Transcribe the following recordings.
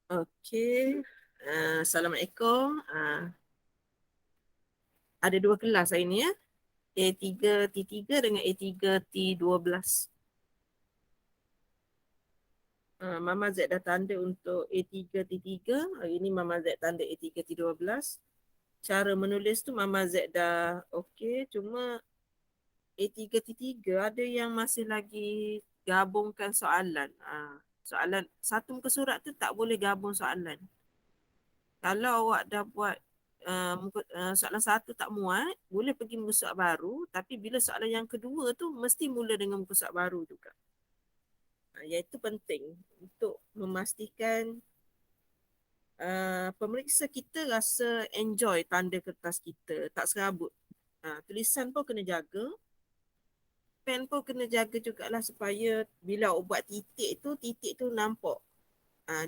Okey. Assalamualaikum. Ada dua kelas hari ni ya. A3T3 dengan A3T12. Mama Z dah tanda untuk A3T3. Hari ni Mama Z tanda A3T12. Cara menulis tu Mama Z dah okey. Cuma A3T3 ada yang masih lagi gabungkan soalan. Soalan satu muka surat tu tak boleh gabung soalan. Kalau awak dah buat soalan satu tak muat, boleh pergi muka surat baru. Tapi bila soalan yang kedua tu, mesti mula dengan muka surat baru juga. Iaitu penting untuk memastikan pemeriksa kita rasa enjoy tanda kertas kita, tak serabut. Tulisan pun kena jaga, pen pun kena jaga jugalah supaya bila awak buat titik tu nampak.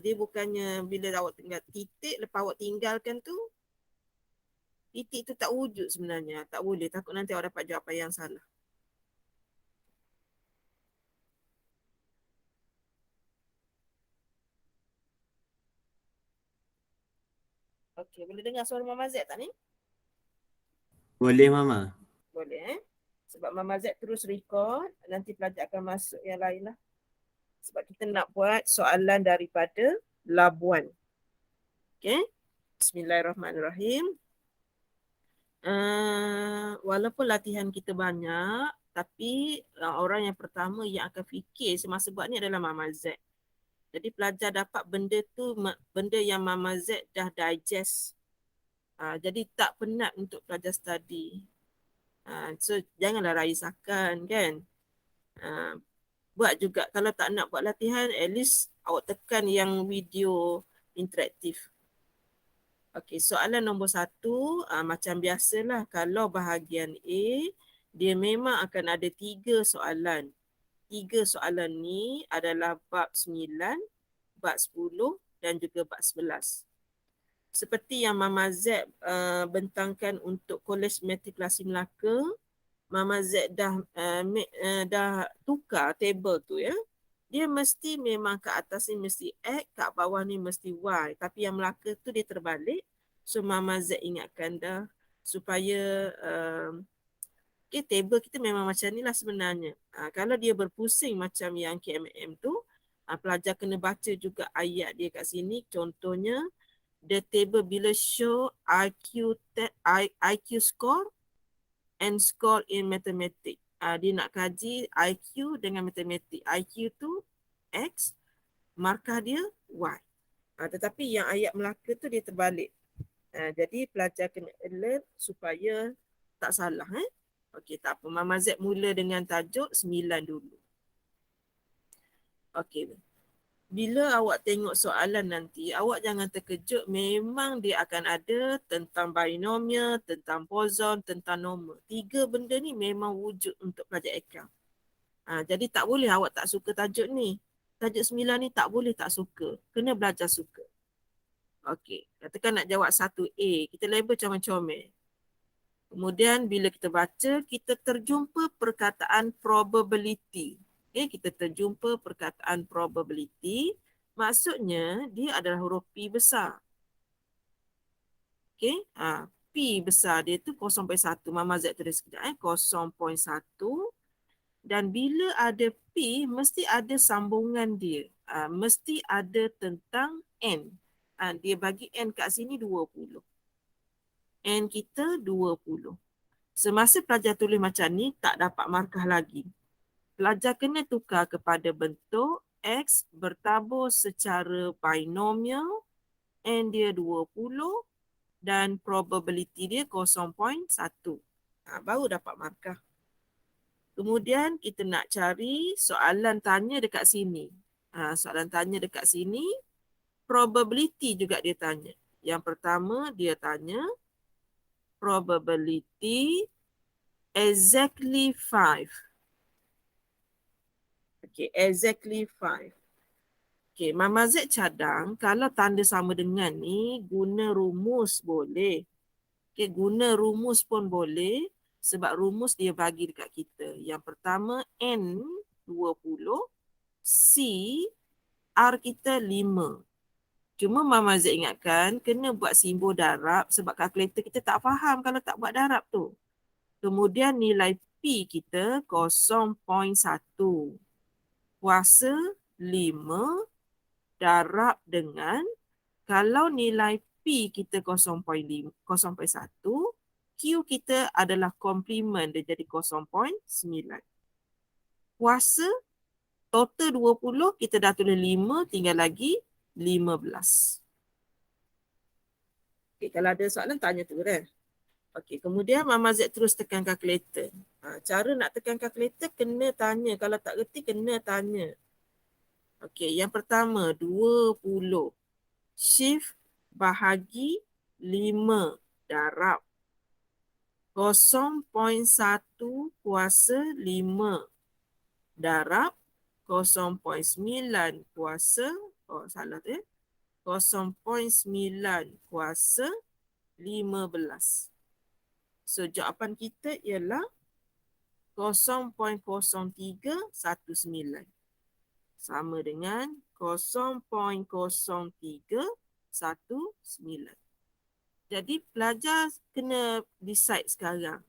Dia bukannya bila awak tinggal titik, lepas awak tinggalkan tu, titik tu tak wujud sebenarnya. Tak boleh. Takut nanti awak dapat jawapan yang salah. Okey, boleh dengar suara Mama Z tak ni? Boleh Mama. Boleh Sebab Mama Z terus record, nanti pelajar akan masuk yang lain lah. Sebab kita nak buat soalan daripada Labuan. Okey. Bismillahirrahmanirrahim. Walaupun latihan kita banyak, tapi orang yang pertama yang akan fikir semasa buat ni adalah Mama Z. Jadi pelajar dapat benda tu, benda yang Mama Z dah digest. Jadi tak penat untuk pelajar study. So janganlah raisahkan kan. Buat juga kalau tak nak buat latihan, at least awak tekan yang video interaktif. Okey, soalan nombor 1, macam biasalah kalau bahagian A, dia memang akan ada 3 soalan. 3 soalan ni adalah bab 9, bab 10 dan juga bab 11. Seperti yang Mama Z bentangkan untuk Kolej Matrikulasi Melaka, Mama Z dah tukar table tu ya. Dia mesti memang kat atas ni mesti X, kat bawah ni mesti Y. Tapi yang Melaka tu dia terbalik. So Mama Z ingatkan dah supaya table kita memang macam ni lah sebenarnya. Kalau dia berpusing macam yang KMM tu, pelajar kena baca juga ayat dia kat sini. Contohnya, the table below show IQ score and score in mathematics. Dia nak kaji IQ dengan matematik. IQ tu X, markah dia Y. Tetapi yang ayat Melaka tu dia terbalik. Jadi pelajar kena alert supaya tak salah. Okey, tak apa. Mama Z mula dengan tajuk 9 dulu. Okey. Bila awak tengok soalan nanti, awak jangan terkejut. Memang dia akan ada tentang binomial, tentang boson, tentang normal. 3 benda ni memang wujud untuk pelajar akaun. Jadi tak boleh awak tak suka tajuk ni. Tajuk 9 ni tak boleh tak suka. Kena belajar suka. Okey, katakan nak jawab 1A. Kita label comel-comel. Kemudian bila kita baca, kita terjumpa perkataan probability. Okay, kita terjumpa perkataan probability. Maksudnya dia adalah huruf P besar. Okay, P besar dia tu 0.1. Mama Z tulis sekejap. 0.1. Dan bila ada P, mesti ada sambungan dia. Mesti ada tentang N. Dia bagi N kat sini 20. N kita 20. Semasa pelajar tulis macam ni, tak dapat markah lagi. Pelajar kena tukar kepada bentuk X bertabur secara binomial, N dia 20 dan probability dia 0.1. Baru dapat markah. Kemudian kita nak cari soalan tanya dekat sini. Soalan tanya dekat sini, probability juga dia tanya. Yang pertama dia tanya, probability exactly 5. Okay, exactly 5. Okay, Mama Z cadang kalau tanda sama dengan ni, guna rumus boleh. Okay, guna rumus pun boleh sebab rumus dia bagi dekat kita. Yang pertama, N 20, C, R kita 5. Cuma Mama Z ingatkan kena buat simbol darab sebab kalkulator kita tak faham kalau tak buat darab tu. Kemudian nilai P kita 0.1 kuasa 5 darab dengan kalau nilai P kita 0.5, 0.1, Q kita adalah komplement dia jadi 0.9. Kuasa total 20, kita dah tulis 5, tinggal lagi 15. Okay, kalau ada soalan tanya tu kan. Okey, kemudian Mama Z terus tekan kalkulator. Cara nak tekan kalkulator kena tanya. Kalau tak reti kena tanya. Okey, yang pertama 20. Shift bahagi 5 darab 0.1 kuasa 5 darab 0.9 kuasa, salah tu ya, 0.9 kuasa 15. So jawapan kita ialah 0.0319 sama dengan 0.0319. Jadi pelajar kena decide sekarang.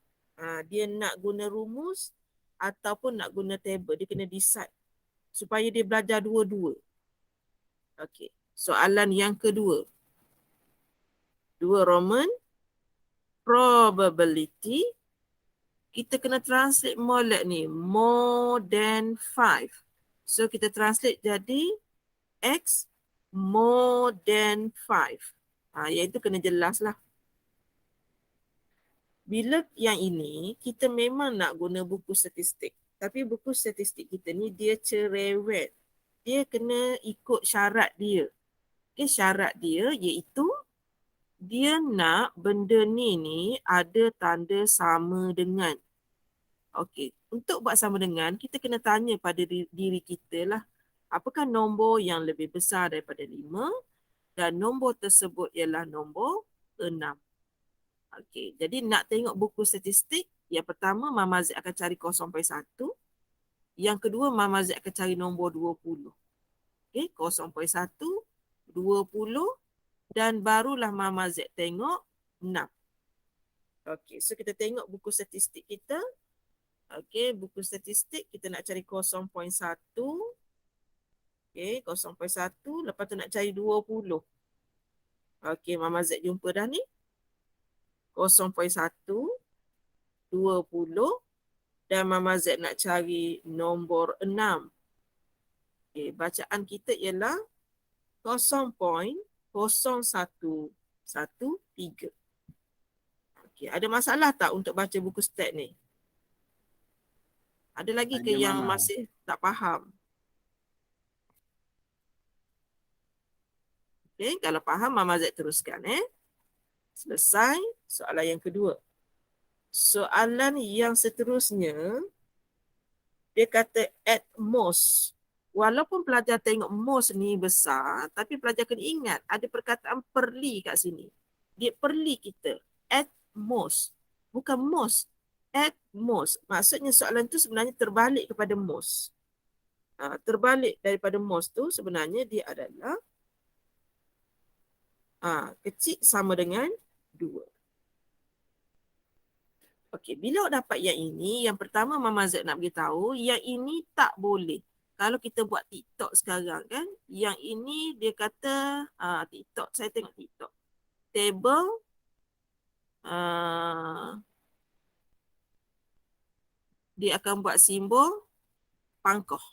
Dia nak guna rumus ataupun nak guna table. Dia kena decide supaya dia belajar dua-dua. Okey. Soalan yang kedua. 2 Roman. Probability. Kita kena translate molek ni. More than 5. So kita translate jadi X more than 5. Iaitu kena jelas lah. Bila yang ini, kita memang nak guna buku statistik. Tapi buku statistik kita ni dia cerewet. Dia kena ikut syarat dia. Okay, syarat dia iaitu dia nak benda ni ada tanda sama dengan. Okey, untuk buat sama dengan, kita kena tanya pada diri kita lah. Apakah nombor yang lebih besar daripada 5 dan nombor tersebut ialah nombor 6. Okey, jadi nak tengok buku statistik, yang pertama Mama Z akan cari 0.1. Yang kedua Mama Z akan cari nombor 20. Okey, 0.1, 20 dan barulah Mama Z tengok 6. Okey, so kita tengok buku statistik kita. Okey, buku statistik kita nak cari 0.1. Okey, 0.1. Lepas tu nak cari 20. Okey, Mama Z jumpa dah ni. 0.1, 20 dan Mama Z nak cari nombor 6. Okey, bacaan kita ialah 0.0113. Okey, ada masalah tak untuk baca buku stat ni? Ada lagi ke yang masih tak faham? Okay, kalau faham Mama Z teruskan. Selesai soalan yang kedua. Soalan yang seterusnya, dia kata at most. Walaupun pelajar tengok most ni besar, tapi pelajar kena ingat ada perkataan perli kat sini. Dia perli kita. At most. Bukan most. At most. Maksudnya soalan tu sebenarnya terbalik kepada most. Terbalik daripada most tu sebenarnya dia adalah kecil sama dengan 2. Okey, bila awak dapat yang ini, yang pertama Mama Z nak beritahu, yang ini tak boleh. Kalau kita buat TikTok sekarang kan, yang ini dia kata, TikTok, saya tengok TikTok. Table, dia akan buat simbol pangkah.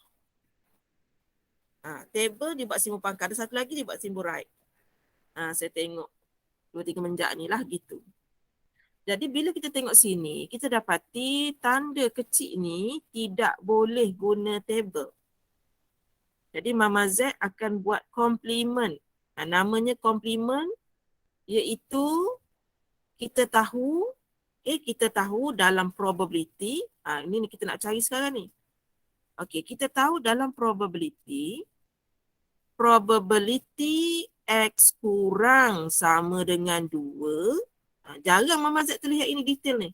Table dia buat simbol pangkah. Ada satu lagi dia buat simbol right. Saya tengok 2-3 menjak ni lah gitu. Jadi bila kita tengok sini, kita dapati tanda kecil ni tidak boleh guna table. Jadi Mama Z akan buat komplement. Namanya komplement iaitu kita tahu dalam probability. Ini kita nak cari sekarang ni. Okey, kita tahu dalam probability X kurang sama dengan 2. Jarang Mama Z terlihat ini detail ni.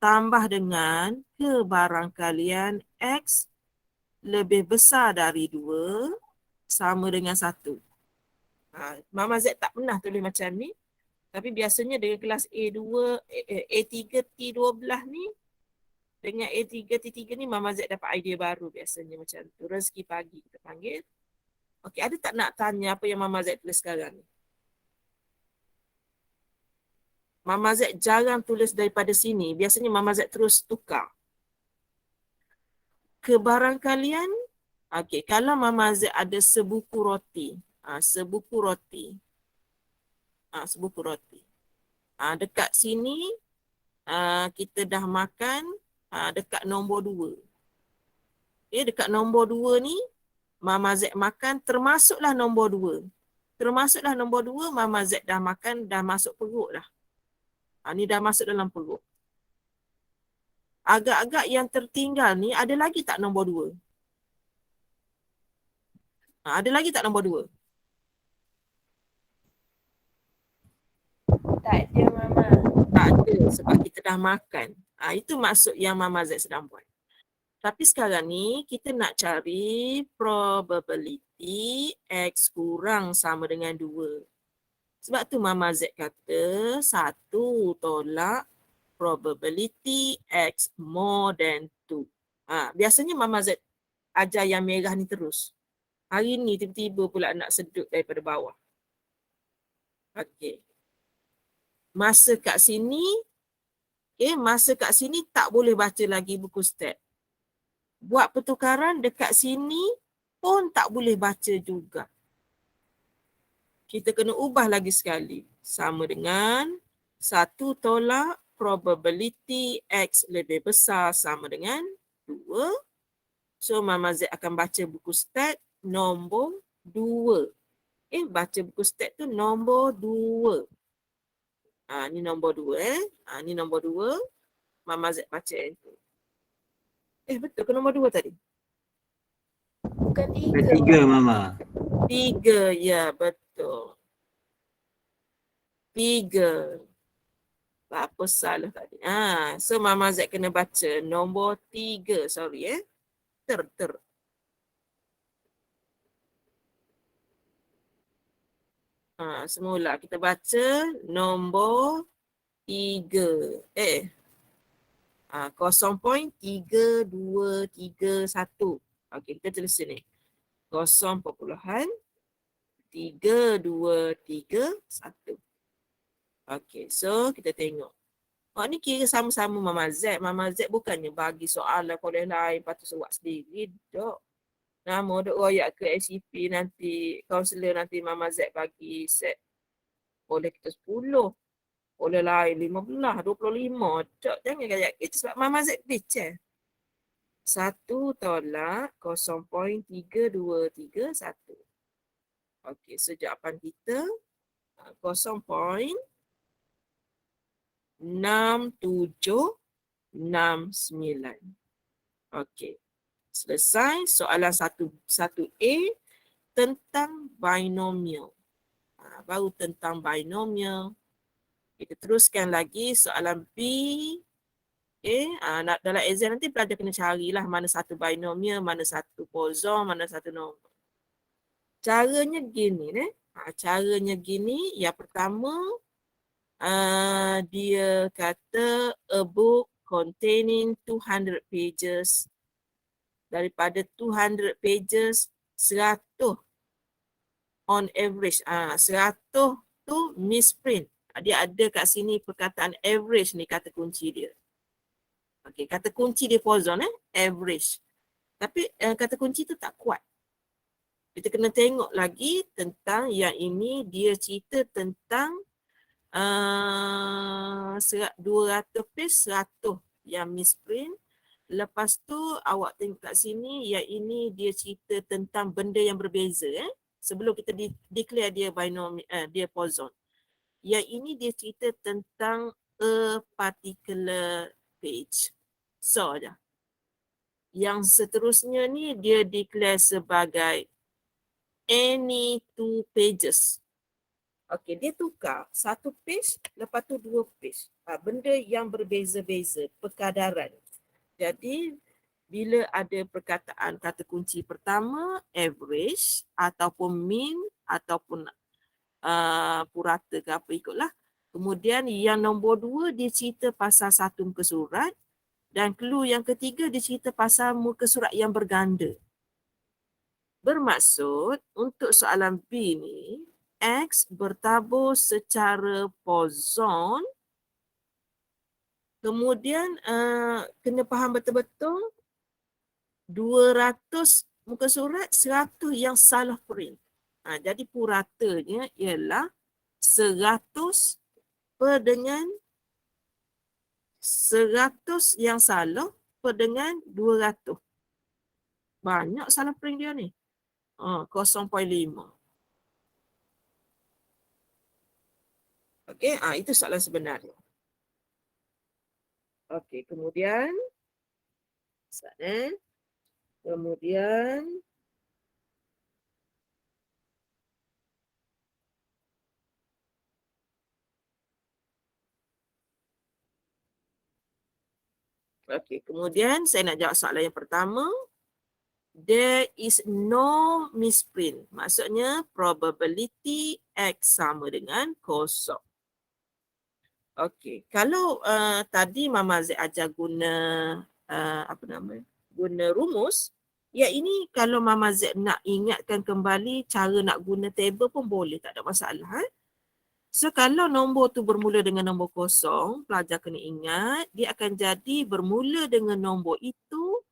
Tambah dengan kebarangkalian X lebih besar dari 2 sama dengan 1. Mama Z tak pernah tulis macam ni. Tapi biasanya dengan kelas A2, A3T12 ni, dengan A3T3 ni Mama Z dapat idea baru biasanya macam tu. Rezeki pagi kita panggil. Okey, ada tak nak tanya apa yang Mama Z tulis sekarang ni? Mama Z jarang tulis daripada sini. Biasanya Mama Z terus tukar. Kebarangkalian, okey, kalau Mama Z ada sebuku roti, sebuku roti, sebuku roti. Dekat sini, kita dah makan dekat nombor 2. Dekat nombor 2 ni, Mama Z makan termasuklah nombor 2. Termasuklah nombor 2, Mama Z dah makan, dah masuk perut dah. Ni dah masuk dalam perut. Agak-agak yang tertinggal ni, ada lagi tak nombor 2? Ada lagi tak nombor 2? Tak ada, Mama. Tak ada sebab kita dah makan. Itu maksud yang Mama Z sedang buat. Tapi sekarang ni kita nak cari probability X kurang sama dengan 2. Sebab tu Mama Z kata 1 tolak probability X more than 2. Biasanya Mama Z ajar yang merah ni terus. Hari ni tiba-tiba pula nak sedut daripada bawah. Okey. Masa kat sini, masa kat sini tak boleh baca lagi buku step. Buat pertukaran dekat sini pun tak boleh baca juga. Kita kena ubah lagi sekali. Sama dengan 1 tolak probability X lebih besar sama dengan 2. So, Mama Z akan baca buku stat nombor 2. Baca buku stat tu nombor 2. Ni nombor 2. Ni nombor 2. Mama Z baca itu. Betul ke nombor 2 tadi? Bukan 3, Mama. 3, ya betul. 3. Apa salah tadi? So Mama Z kena baca nombor 3. Sorry Ter. Semula kita baca nombor 3. 0.3231. Okey, kita tulis sini. 0.3231. Okey, so kita tengok. Ni kira sama-sama Mama Z. Mama Z bukannya bagi soalan kolej lain, lepas tu buat sendiri. Tak. Nama duk royak ke SCP nanti, kaunselor nanti Mama Z bagi set. Oleh kita 10. Oleh lain 15, 25. Tak, jangan kayak itu sebab Mama Z bitch 1 tolak 0.3231. Okey, so jawapan kita 0.6769. Okey. Selesai soalan 1A tentang binomial. Baru tentang binomial. Kita teruskan lagi soalan B. Dalam exam nanti pelajar kena carilah mana satu binomial, mana satu poson, mana satu nombor. Caranya gini. Caranya gini. Yang pertama, dia kata a book containing 200 pages. Daripada 200 pages, 100 on average. 100 tu misprint. Dia ada kat sini perkataan average ni kata kunci dia. Okey, kata kunci dia poison average. Tapi kata kunci tu tak kuat. Kita kena tengok lagi tentang yang ini dia cerita tentang 200 page 100 yang misprint. Lepas tu awak tengok kat sini yang ini dia cerita tentang benda yang berbeza sebelum kita declare dia binomial dia poison. Yang ini dia cerita tentang a particular page. So aja. Yang seterusnya ni dia declare sebagai any 2 pages. Okey, dia tukar 1 page lepas tu 2 page. Benda yang berbeza-beza, perkadaran. Jadi bila ada perkataan kata kunci pertama average ataupun mean ataupun purata ke apa ikutlah. Kemudian yang nombor 2 dia cerita pasal satu muka surat dan clue yang ketiga dia cerita pasal muka surat yang berganda. Bermaksud untuk soalan B ni, X bertabur secara pozon. Kemudian kena faham betul-betul 200 muka surat, 100 yang salah print. Jadi puratanya ialah 100 per dengan 100 yang salah per dengan 200. Banyak salah print dia ni. 0.5. Okey, itu soalan sebenarnya. Okey, kemudian kemudian saya nak jawab soalan yang pertama. There is no misprint. Maksudnya probability X sama dengan kosong. Okey, kalau tadi Mama Z ajar guna guna rumus, ya ini kalau Mama Z nak ingatkan kembali cara nak guna table pun boleh, tak ada masalah. So kalau nombor tu bermula dengan nombor kosong, pelajar kena ingat dia akan jadi bermula dengan nombor itu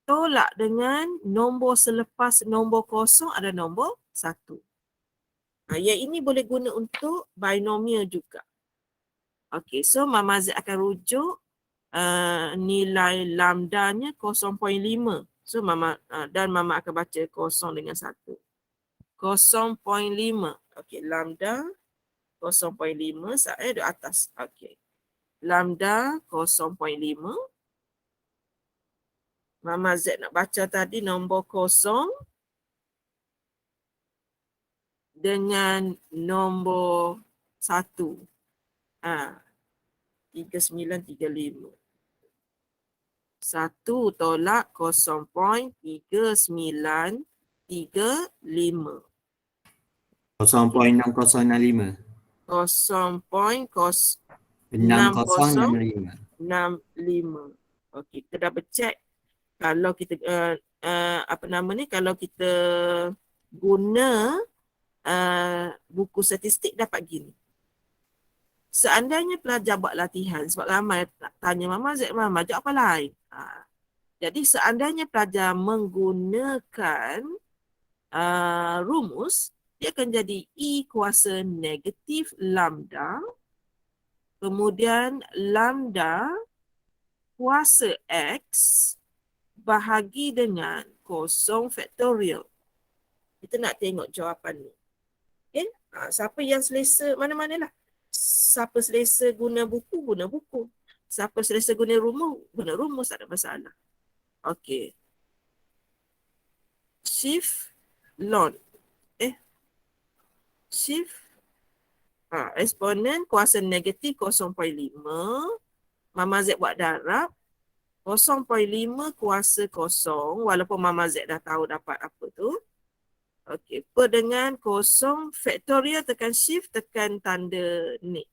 tolak dengan nombor selepas nombor kosong ada nombor 1. Yang ini boleh guna untuk binomial juga. Okey, so Mama Z akan rujuk nilai lambdanya 0.5. So Mama dan Mama akan baca kosong dengan 1. 0.5. Okey, lambda 0.5 saya di atas. Okey. Lambda 0.5. Mama Z nak baca tadi nombor kosong dengan nombor 1. 3935. 1 tolak 0.3935. 0.6065. 0.6065. 6065. Okey, kita dah cek kalau kita kalau kita guna buku statistik dapat gini. Seandainya pelajar buat latihan, sebab ramai tanya Mama Z, Mama jawab apa lain? Jadi seandainya pelajar menggunakan rumus, dia akan jadi E kuasa negatif lambda, kemudian lambda kuasa X bahagi dengan 0 faktorial. Kita nak tengok jawapan ni. Okay? Siapa yang selesa, mana-manalah. Siapa selesa guna buku, guna buku. Siapa selesa guna rumus, tak ada masalah. Okey. Shift log. Shift. Eksponen kuasa negatif 0.5. Mama Z buat darab. 0.5 kuasa kosong, walaupun Mama Z dah tahu dapat apa tu. Okey, per dengan 0 faktorial tekan shift tekan tanda ni.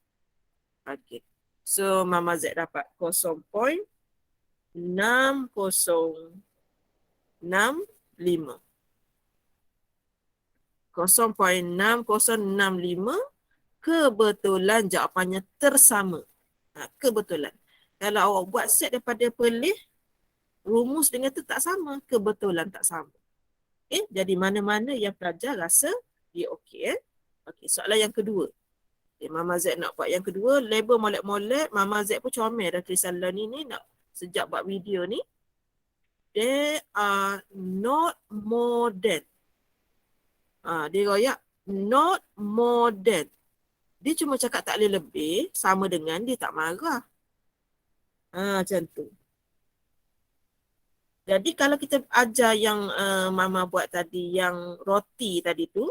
Okey. So Mama Z dapat 0.6065. 0.6065 kebetulan jawapannya tersama. Kebetulan. Kalau awak buat set daripada pelih, rumus dengan tu tak sama, kebetulan tak sama. Okay? Jadi mana-mana yang pelajar rasa dia okey. Okey, soalan yang kedua. Okay, Mama Z nak buat yang kedua, label molek-molek. Mama Z pun comel dah tulisan learning ni nak sejak buat video ni. There are not more than. Dia royak not more than. Dia cuma cakap tak boleh lebih, sama dengan dia tak marah. Macam tu. Jadi kalau kita ajar yang Mama buat tadi, yang roti tadi tu,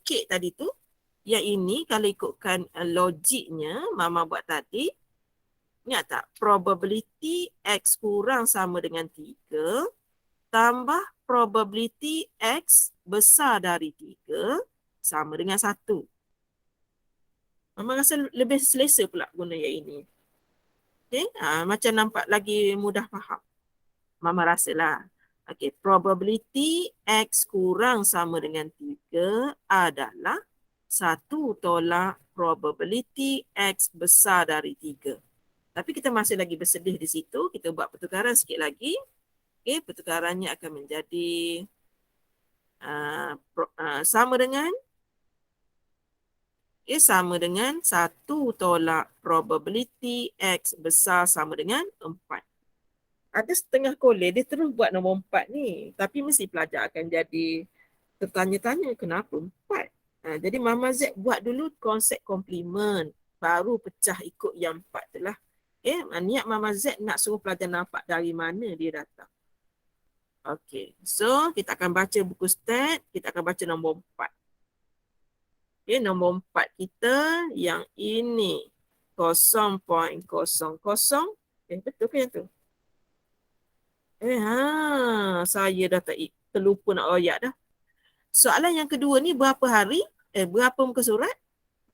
kek tadi tu, yang ini kalau ikutkan logiknya Mama buat tadi, ingat tak? Probability X kurang sama dengan 3 tambah probability X besar dari 3 sama dengan 1. Mama rasa lebih selesa pula guna yang ini. Okay? Macam nampak lagi mudah faham. Mama rasalah. Okay, probability X kurang sama dengan 3 adalah 1 tolak probability X besar dari 3. Tapi kita masih lagi bersedih di situ. Kita buat pertukaran sikit lagi. Okay, pertukarannya akan menjadi sama dengan sama dengan 1 tolak probability X besar sama dengan 4. Ada setengah kolej dia terus buat nombor 4 ni. Tapi mesti pelajar akan jadi tertanya-tanya kenapa 4. Jadi Mama Z buat dulu konsep komplement. Baru pecah ikut yang 4 tu lah. Niat Mama Z nak suruh pelajar nampak dari mana dia datang. Okay, so kita akan baca buku stat. Kita akan baca nombor 4. Okay, nombor 4 kita yang ini 0.00. Betul ke yang tu? Saya dah terlupa nak royak dah. Soalan yang kedua ni berapa hari? Berapa muka surat?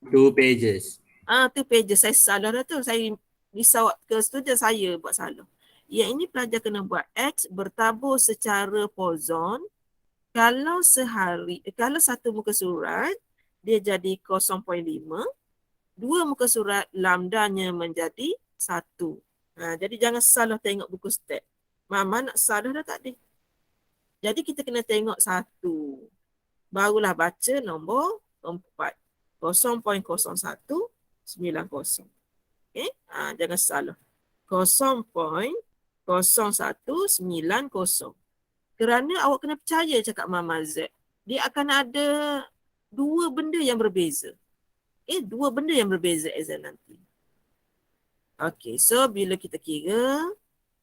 2 pages. 2 pages. Saya salah dah tu. Saya risau ke student saya buat salah. Yang ini pelajar kena buat X bertabur secara pozon. Kalau satu muka surat, dia jadi 0.5. 2 muka surat, lambdanya menjadi 1. Jadi jangan salah tengok buku stat. Mama nak salah dah tadi. Jadi kita kena tengok 1. Barulah baca nombor 4. 0.0190. Okay? Jangan salah. 0.0190. Kerana awak kena percaya cakap Mama Z. Dia akan ada 2 benda yang berbeza. 2 benda yang berbeza exam nanti. Okay, so bila kita kira,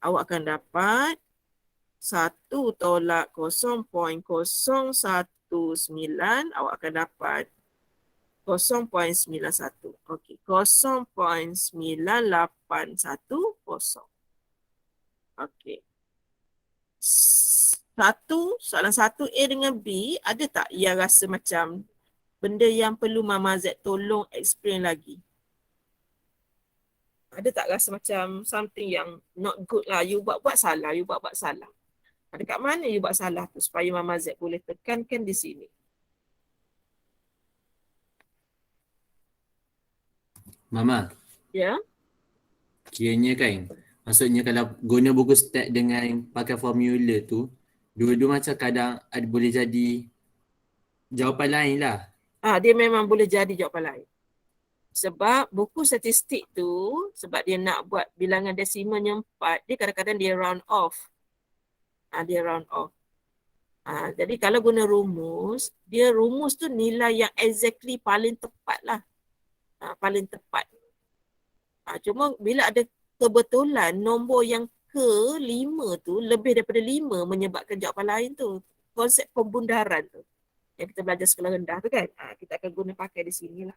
awak akan dapat 1 tolak 0.019, awak akan dapat 0.91. Okey, 0.9810. Okey. Soalan 1A dengan B, ada tak yang rasa macam benda yang perlu Mama Z tolong explain lagi? Ada tak rasa macam something yang not good lah, you buat salah, Dekat mana you buat salah tu supaya Mama Z boleh tekankan di sini? Mama. Ya. Kiranya kan, maksudnya kalau guna buku stat dengan pakai formula tu, dua-dua macam kadang boleh jadi jawapan lain lah. Dia memang boleh jadi jawapan lain. Sebab buku statistik tu, sebab dia nak buat bilangan desimalnya 4, dia kadang-kadang dia round off. Jadi kalau guna rumus, rumus tu nilai yang exactly paling tepat lah. Paling tepat. Cuma bila ada kebetulan nombor yang ke-5 tu, lebih daripada 5 menyebabkan jawapan lain tu. Konsep pembundaran tu. Yang kita belajar sekolah rendah tu kan. Kita akan guna pakai di sini lah.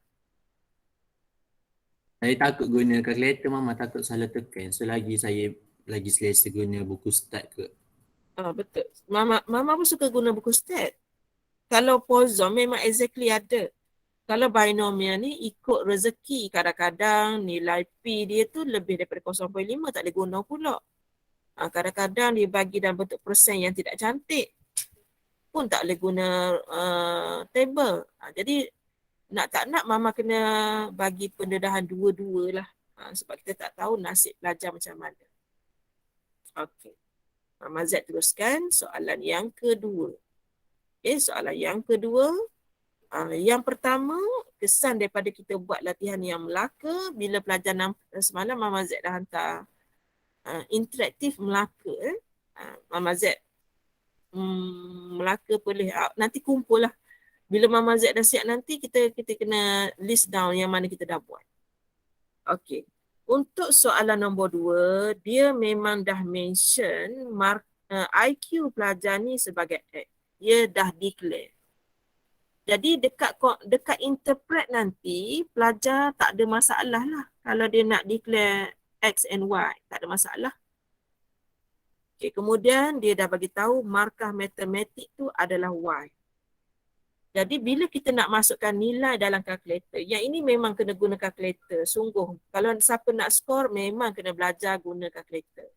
Saya takut guna calculator, Mama takut salah tekan. So saya lagi selesa guna buku stat ke. Betul. Mama pun suka guna buku stat. Kalau pozon memang exactly ada. Kalau binomial ni ikut rezeki. Kadang-kadang nilai P dia tu lebih daripada 0.5 tak boleh guna pula. Kadang-kadang dia bagi dalam bentuk persen yang tidak cantik. Pun tak boleh guna table. Jadi nak tak nak Mama kena bagi pendedahan dua-dua lah. Sebab kita tak tahu nasib pelajar macam mana. Okey. Mama Z teruskan soalan yang kedua. Soalan yang kedua. Yang pertama, kesan daripada kita buat latihan yang Melaka, bila pelajar semalam Mama Z dah hantar interaktif Melaka. Mama Z Melaka boleh nanti kumpul lah. Bila Mama Z dah siap nanti, kita kena list down yang mana kita dah buat. Okey. Untuk soalan nombor 2, dia memang dah mention IQ pelajar ni sebagai X. Dia dah declare. Jadi dekat interpret nanti, pelajar tak ada masalah lah. Kalau dia nak declare X and Y, tak ada masalah. Okay, kemudian dia dah bagi tahu markah matematik tu adalah Y. Jadi bila kita nak masukkan nilai dalam kalkulator, yang ini memang kena guna kalkulator, sungguh. Kalau siapa nak skor, memang kena belajar guna kalkulator.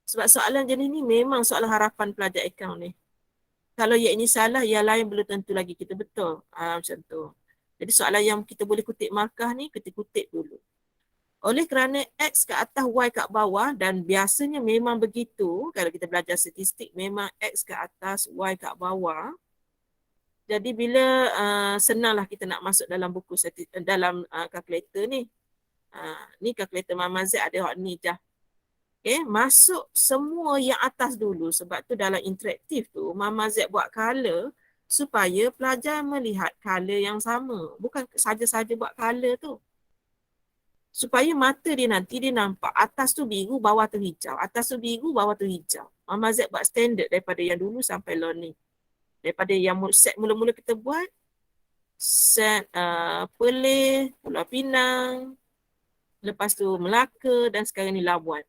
Sebab soalan jenis ni memang soalan harapan pelajar akaun ni. Kalau yang ini salah, yang lain belum tentu lagi kita betul. Macam tu. Jadi soalan yang kita boleh kutip markah ni, kita kutip dulu. Oleh kerana X kat atas, Y kat bawah, dan biasanya memang begitu, kalau kita belajar statistik, memang X kat atas, Y kat bawah. Jadi bila senanglah kita nak masuk dalam buku dalam kalkulator ni. Ni kalkulator Mama Z ada hot ni dah. Okay, masuk semua yang atas dulu. Sebab tu dalam interaktif tu, Mama Z buat color supaya pelajar melihat color yang sama. Bukan saja-saja buat color tu. Supaya mata dia nanti dia nampak atas tu biru, bawah tu hijau. Atas tu biru, bawah tu hijau. Mama Z buat standard daripada yang dulu sampai learning. Daripada yang set mula-mula kita buat, set Perlis, Pulau Pinang, lepas tu Melaka dan sekarang ni Labuan.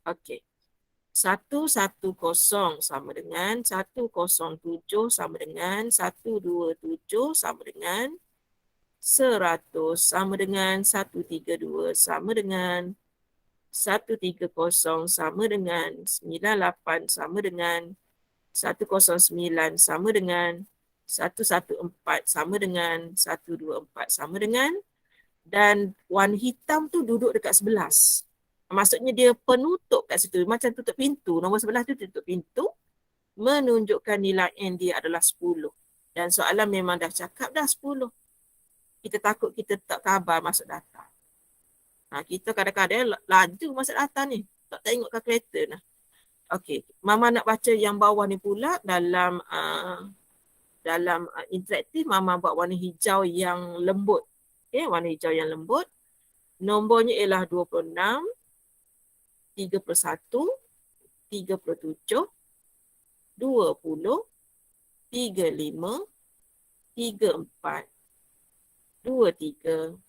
Okey. 110 sama dengan 107 sama dengan 127 sama dengan 100 sama dengan 132 sama dengan 130 sama dengan 98 sama dengan 109 sama dengan 114 sama dengan 124 sama dengan, dan warna hitam tu duduk dekat 11. Maksudnya dia penutup kat situ. Macam tutup pintu. Nombor 11 tu tutup pintu. Menunjukkan nilai N dia adalah 10. Dan soalan memang dah cakap dah 10. Kita takut kita tak khabar masuk data. Kita kadang-kadang laju masuk data ni. Tak tengok kalkulator lah. Okey, Mama nak baca yang bawah ni pula dalam interaktif. Mama buat warna hijau yang lembut. Okey, warna hijau yang lembut. Nombornya ialah 26, 31, 37, 20, 35, 34, 23,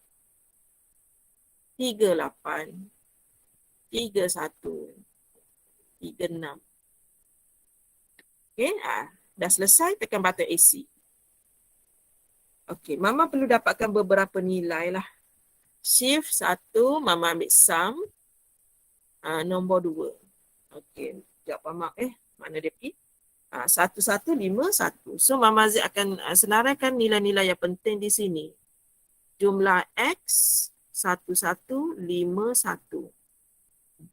38, 31, 36. Okey, dah selesai, tekan button AC. Okey, Mama perlu dapatkan beberapa nilai lah. Shift 1, Mama ambil sum. Nombor 2. Okey, sekejap Mama, mana dia pergi? 1151. So Mama Z akan senaraikan nilai-nilai yang penting di sini. Jumlah X 1151.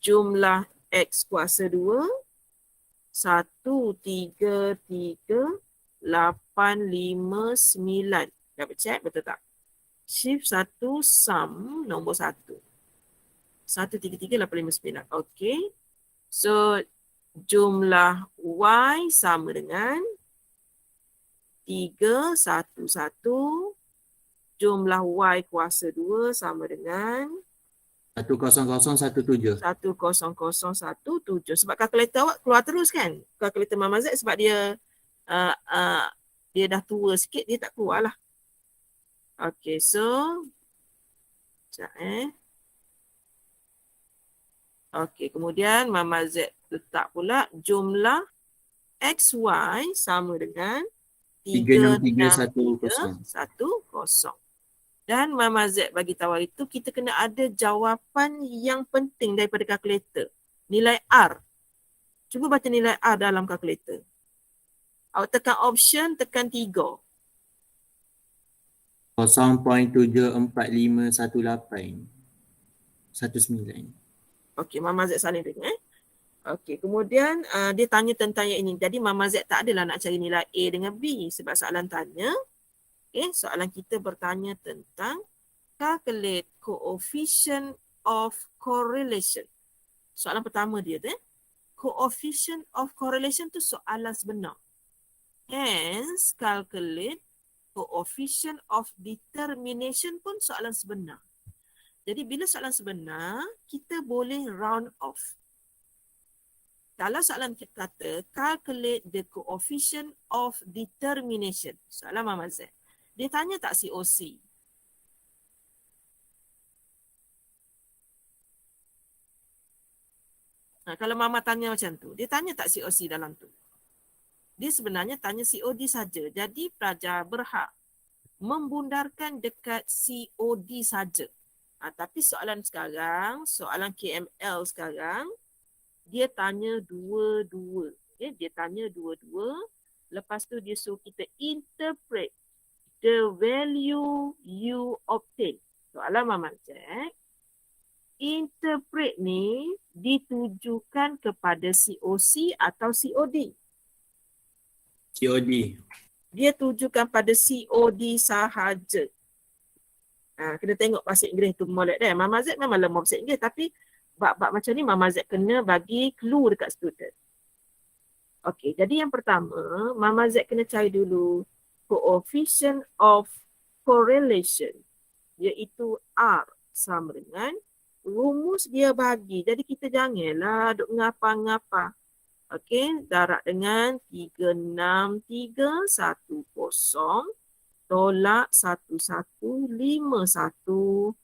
Jumlah X kuasa 2 133,859. Dapat check betul tak? Shift 1 sum nombor 1. 133,859. Okey. So jumlah Y sama dengan 311. Jumlah Y kuasa 2 sama dengan 10017. 10017. Sebab kalkulator awak keluar terus kan? Kalkulator Mama Z sebab dia dia dah tua sikit, dia tak keluar lah. Okay, so sekejap Okay, kemudian Mama Z letak pula jumlah XY sama dengan 36310. 36310. Dan Mama Z bagi tahu itu kita kena ada jawapan yang penting daripada kalkulator. Nilai R. Cuba baca nilai R dalam kalkulator. Awak tekan option, tekan 3. 0.745118. Okey, Mama Z saling dengar. Okey, kemudian dia tanya tentang yang ini. Jadi Mama Z tak adalah nak cari nilai A dengan B sebab soalan tanya. Okay, soalan kita bertanya tentang calculate coefficient of correlation. Soalan pertama dia tu. Coefficient of correlation tu soalan sebenar. Hence, calculate coefficient of determination pun soalan sebenar. Jadi bila soalan sebenar, kita boleh round off. Kalau soalan kata, calculate the coefficient of determination. Soalan Mama Z. Dia tanya tak COC? Kalau Mama tanya macam tu, dia tanya tak COC dalam tu? Dia sebenarnya tanya COD saja. Jadi pelajar berhak membundarkan dekat COD saja. Tapi soalan sekarang, soalan KML sekarang, dia tanya dua-dua. Okay? Dia tanya dua-dua. Lepas tu dia suruh kita interpret the value you obtain. Soalan Mama Jack. Interpret ni ditujukan kepada COC atau COD? COD. Dia tujukan pada COD sahaja. Kena tengok bahasa Inggeris tu molek dah. Mama Z memang lemah bahasa Inggeris tapi bab-bab macam ni Mama Z kena bagi clue dekat student. Okey, jadi yang pertama Mama Z kena cari dulu coefficient of correlation iaitu R sama dengan rumus dia bagi. Jadi kita janganlah duk ngapa-ngapa. Okey, darab dengan 36310 tolak 1151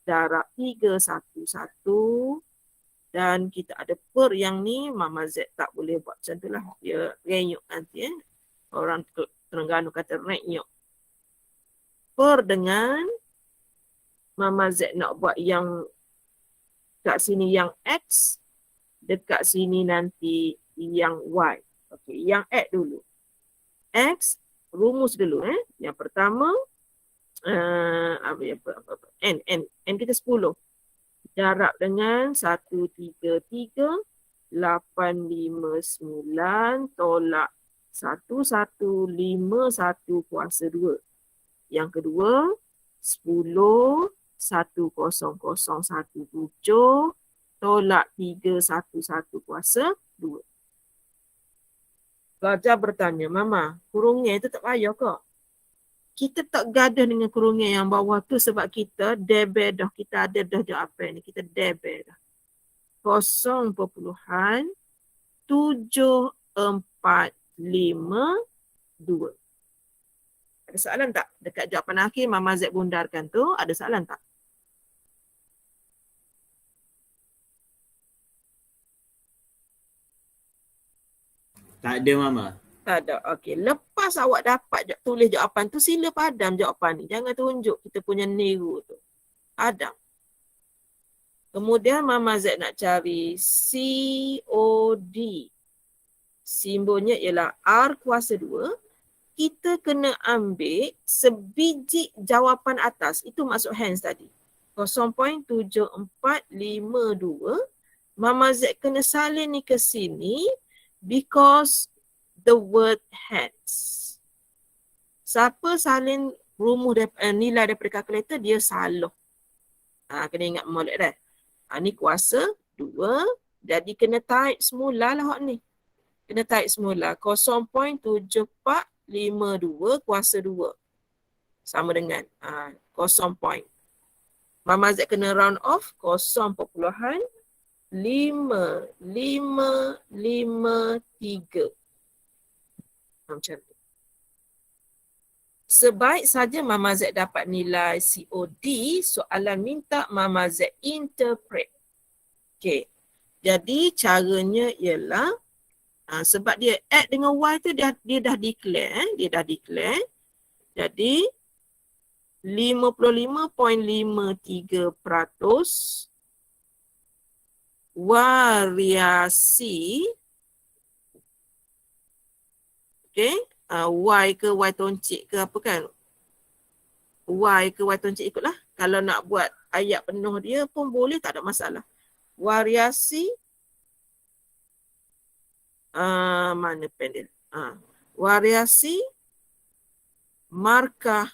darab 311 dan kita ada per yang ni Mama Z tak boleh buat macam tu lah. Dia renyuk nanti Orang Terengganu kata renyuk. Per dengan Mama Z nak buat yang kat sini yang X, dekat sini nanti yang Y. Okey, yang X dulu. X, rumus dulu. Yang pertama, N kita 10. Darab dengan 133, 859 tolak 1151 kuasa 2. Yang kedua, 10, 10017 tolak 311 kuasa 2. Pelajar bertanya, Mama, kurungnya itu tak payah ke? Kita tak gaduh dengan kurungnya yang bawah tu sebab kita debel dah. Kita ada dah jawapan ni. Kita debel dah. 0.7452. Ada soalan tak? Dekat jawapan akhir Mama Z bundarkan tu, ada soalan tak? Tak ada Mama. Tak ada. Okey. Lepas awak dapat tulis jawapan tu, sila padam jawapan ni. Jangan tunjuk kita punya niru tu. Padam. Kemudian Mama Z nak cari COD. Simbolnya ialah R kuasa 2. Kita kena ambil sebiji jawapan atas. Itu maksud hands tadi. 0.7452. Mama Z kena salin ni ke sini because the word hands. Siapa salin rumus nilai daripada kalkulator, dia salah. Kena ingat molek dah. Ni kuasa 2. Jadi kena type semula lah hak ni. Kena type semula. 0.7452 kuasa 2. Sama dengan 0 point. Mama Z kena round off 0.5553. Macam tu. Sebaik saja Mama Z dapat nilai COD, soalan minta Mama Z interpret. Okey. Jadi caranya ialah sebab dia add dengan Y tu dia dah declare. Dia dah declare. Jadi 55.53% variasi Y ke Y toncik ke apa kan? Y ke Y toncik ikutlah. Kalau nak buat ayat penuh dia pun boleh, tak ada masalah. Variasi mana pen dia? Variasi markah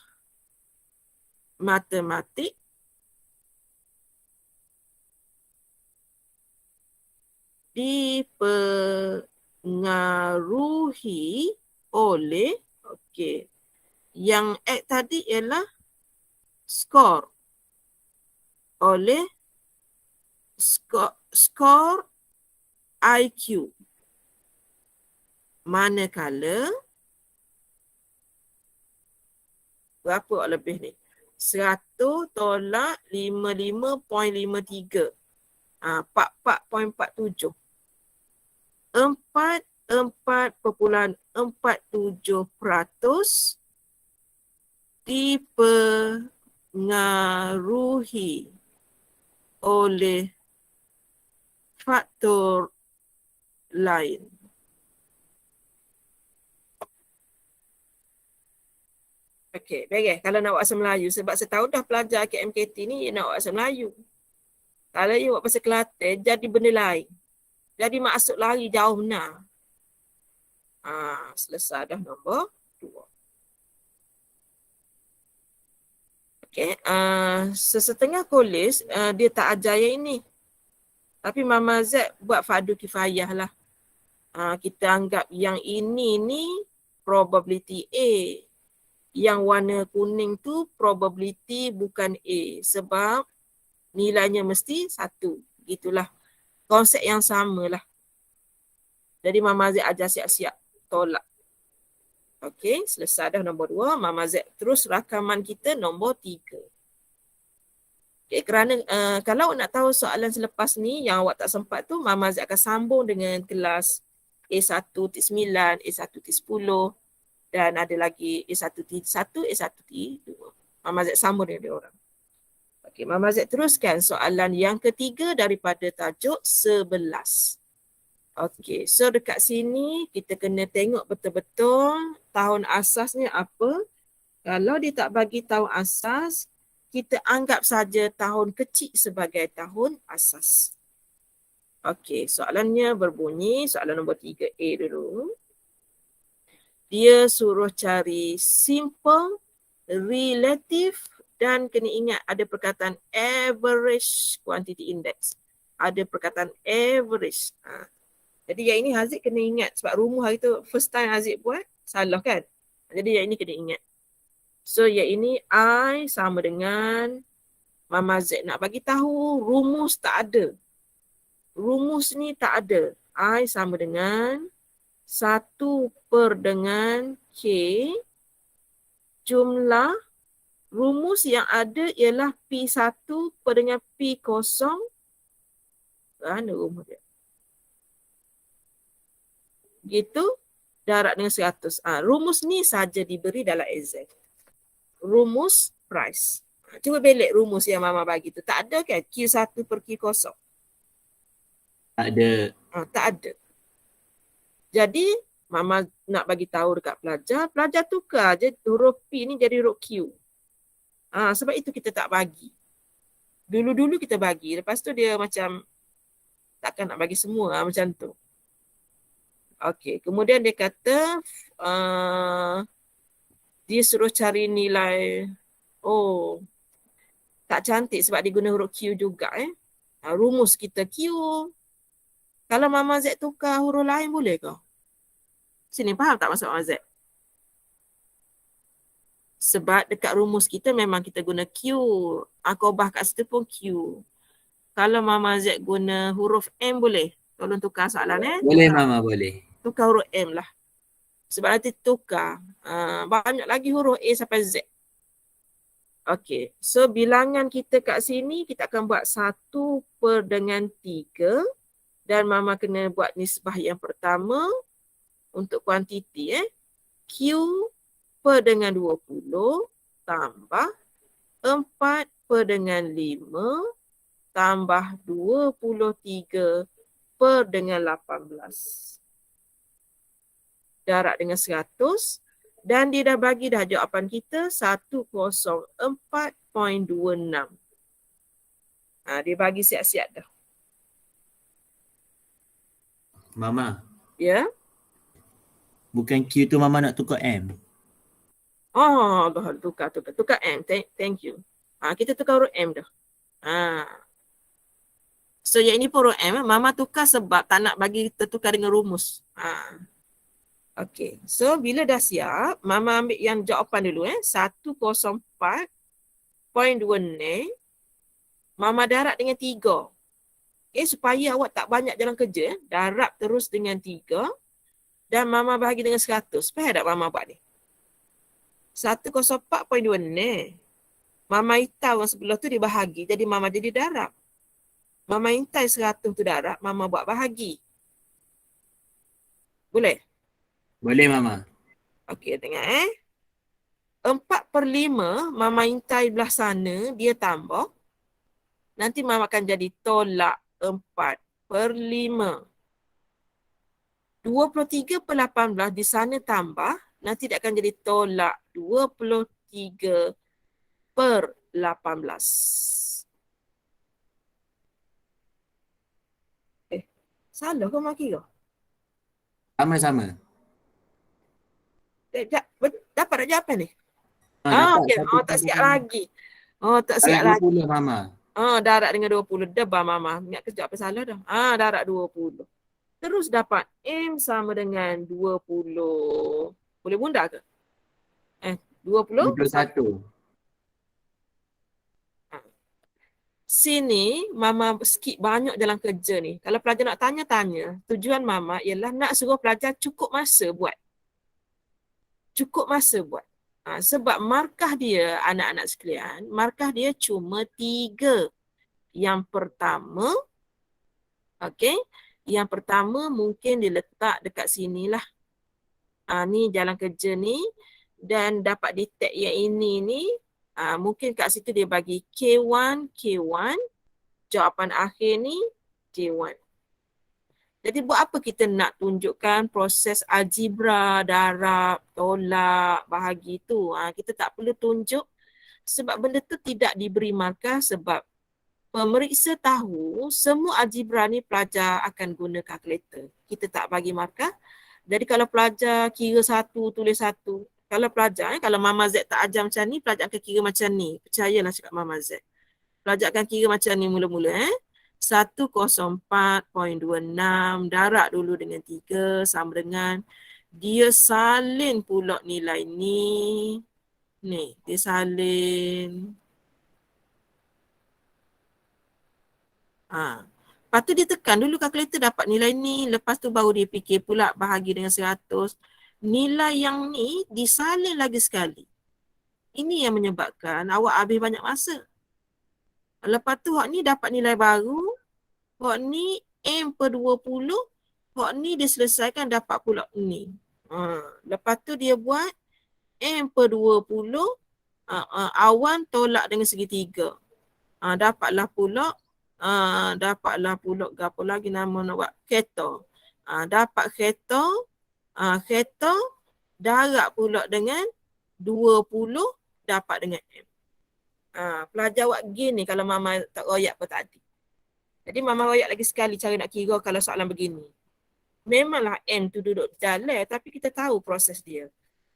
matematik dipengaruhi oleh yang X tadi ialah skor oleh skor IQ. Manakala berapa lebih ni? 100 tolak 55.53. 44.47. 4 4,47% dipengaruhi oleh faktor lain. Okey, baik. Kalau nak buat bahasa Melayu, sebab saya tahu dah pelajar KMKT ni nak buat bahasa Melayu. Kalau you buat bahasa Kelantan, jadi benda lain. Jadi maksud lari jauh benar. Selesai dah nombor 2. Okey, sesetengah kolej dia tak ajar yang ini. Tapi Mama Z buat fardu kifayah lah. Kita anggap yang ini ni probability A. Yang warna kuning tu probability bukan A. Sebab nilainya mesti 1. Gitulah. Konsep yang sama lah. Jadi Mama Z ajar siap-siap tolak. Okey, selesai dah nombor 2. Mama Z terus rakaman kita nombor 3. Okay, kerana kalau nak tahu soalan selepas ni yang awak tak sempat tu, Mama Z akan sambung dengan kelas A1-9, A1-10 dan ada lagi A1-1, A1-2. Mama Z sambung dengan dia orang. Okey, Mama Z teruskan soalan yang ketiga daripada tajuk 11. Okey, so dekat sini kita kena tengok betul-betul tahun asasnya apa. Kalau dia tak bagi tahun asas, kita anggap saja tahun kecil sebagai tahun asas. Okey, soalannya berbunyi, soalan nombor 3A dulu. Dia suruh cari simple, relative dan kena ingat ada perkataan average quantity index. Ada perkataan average. Jadi yang ini Haziq kena ingat sebab rumus hari tu first time Haziq buat, salah kan? Jadi yang ini kena ingat. So yang ini I sama dengan Mama Z nak bagi tahu rumus tak ada. Rumus ni tak ada. I sama dengan 1/K jumlah rumus yang ada ialah P1 dengan P0. Mana rumus dia? Gitu, darab dengan 100. Rumus ni saja diberi dalam exam. Rumus price. Cuba belik rumus yang Mama bagi tu. Tak ada kan? Q1/Q0. Tak ada. Tak ada. Jadi, Mama nak bagi tahu dekat pelajar, pelajar tukar je huruf P ni jadi huruf Q. Sebab itu kita tak bagi. Dulu-dulu kita bagi. Lepas tu dia macam takkan nak bagi semua macam tu. Okey, kemudian dia kata dia suruh cari nilai. Oh, tak cantik sebab dia guna huruf Q juga. Rumus kita Q. Kalau Mama Z tukar huruf lain boleh ke? Sini faham tak maksud Mama Z? Sebab dekat rumus kita memang kita guna Q. Akobah kat situ pun Q. Kalau Mama Z guna huruf M boleh? Tolong tukar soalan Boleh Mama, boleh. Tukar huruf M lah. Sebab nanti tukar. Banyak lagi huruf A sampai Z. Okey. So bilangan kita kat sini kita akan buat 1/3. Dan Mama kena buat nisbah yang pertama untuk kuantiti. Q/20 tambah 4/5 tambah 23/18. Darab dengan 100 dan dia dah bagi dah jawapan kita 104.26. Dia bagi siap-siap dah. Mama. Ya. Bukan Q tu Mama nak tukar M. Oh, tukar M. Thank you. Kita tukar huruf M dah. So yang ini pun huruf M. Mama tukar sebab tak nak bagi tertukar dengan rumus. Okey. So bila dah siap, Mama ambil yang jawapan dulu 104.26. Mama darab dengan 3. Supaya awak tak banyak jalan kerja, darab terus dengan 3 dan Mama bahagi dengan 100. Faham tak Mama buat ni? 104.26. Mama hitam yang sebelah tu dibahagi, jadi Mama jadi darab. Mama intai 100 tu darab, Mama buat bahagi. Boleh? Boleh Mama. Okey, tengok 4/5 Mama intai belah sana, dia tambah. Nanti Mama akan jadi tolak 4/5. 23/18 di sana tambah, nanti dia akan jadi tolak 23/18. Salah ke Mak kira? Sama-sama. Dapat tak jawapan ni? Dapat Okey. satu Tak siap kosong. lagi. Tak siap Darat lagi. 20 Mama. Darat dengan 20. Debar Mama. Ingat kejap apa salah dah. Darat 20. Terus dapat M sama dengan 20. Boleh bunda ke? 20. 21. Sini Mama skip banyak dalam kerja ni. Kalau pelajar nak tanya-tanya, tujuan Mama ialah nak suruh pelajar cukup masa buat. Sebab markah dia, anak-anak sekalian, markah dia cuma 3. Yang pertama, okey, yang pertama mungkin diletak dekat sinilah. Ni jalan kerja ni, dan dapat detect yang ini ni, mungkin kat situ dia bagi K1, jawapan akhir ni J1. Jadi buat apa kita nak tunjukkan proses algebra, darab, tolak, bahagi tu? Kita tak perlu tunjuk sebab benda tu tidak diberi markah sebab pemeriksa tahu semua algebra ni pelajar akan guna kalkulator. Kita tak bagi markah. Jadi kalau pelajar kira 1, tulis 1. Kalau pelajar, kalau Mama Z tak ajar macam ni, pelajar akan kira macam ni. Percayalah cakap Mama Z. Pelajar akan kira macam ni mula-mula. 104.26 darab dulu dengan 3 sama dengan dia salin pula nilai ni. Ni, dia salin. Lepas tu dia tekan dulu kalkulator dapat nilai ni. Lepas tu baru dia fikir pula bahagi dengan 100. Nilai yang ni disalin lagi sekali. Ini yang menyebabkan awak habis banyak masa. Lepas tu hak ni dapat nilai baru. Hak ni M/20. Hak ni dia selesaikan dapat pula ni. Lepas tu dia buat M/20. Awan tolak dengan segitiga. Dapatlah pula apa lagi nama nak buat? Kereta. Dapat kereta. Kereta darab pula dengan 20 dapat dengan M. Pelajar awak gini kalau Mama tak royak apa tadi. Jadi Mama royak lagi sekali cara nak kira kalau soalan begini. Memanglah M tu duduk jalan tapi kita tahu proses dia.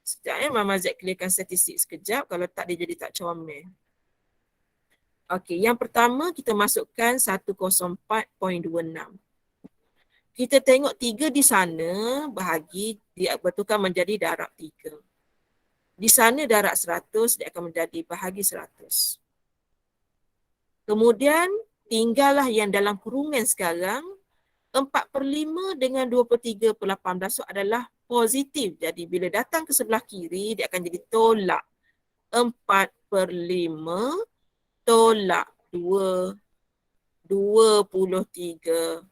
Sekejap Mama Z clearkan statistik sekejap. Kalau tak dia jadi tak comel. Okey, yang pertama kita masukkan 104.26. Kita tengok 3 di sana bahagi dia betulkan menjadi darab 3. Di sana darab 100 dia akan menjadi bahagi 100. Kemudian tinggallah yang dalam kurungan sekarang 4/5 dengan 23/18 adalah positif. Jadi bila datang ke sebelah kiri dia akan jadi tolak 4/5 tolak 23/18.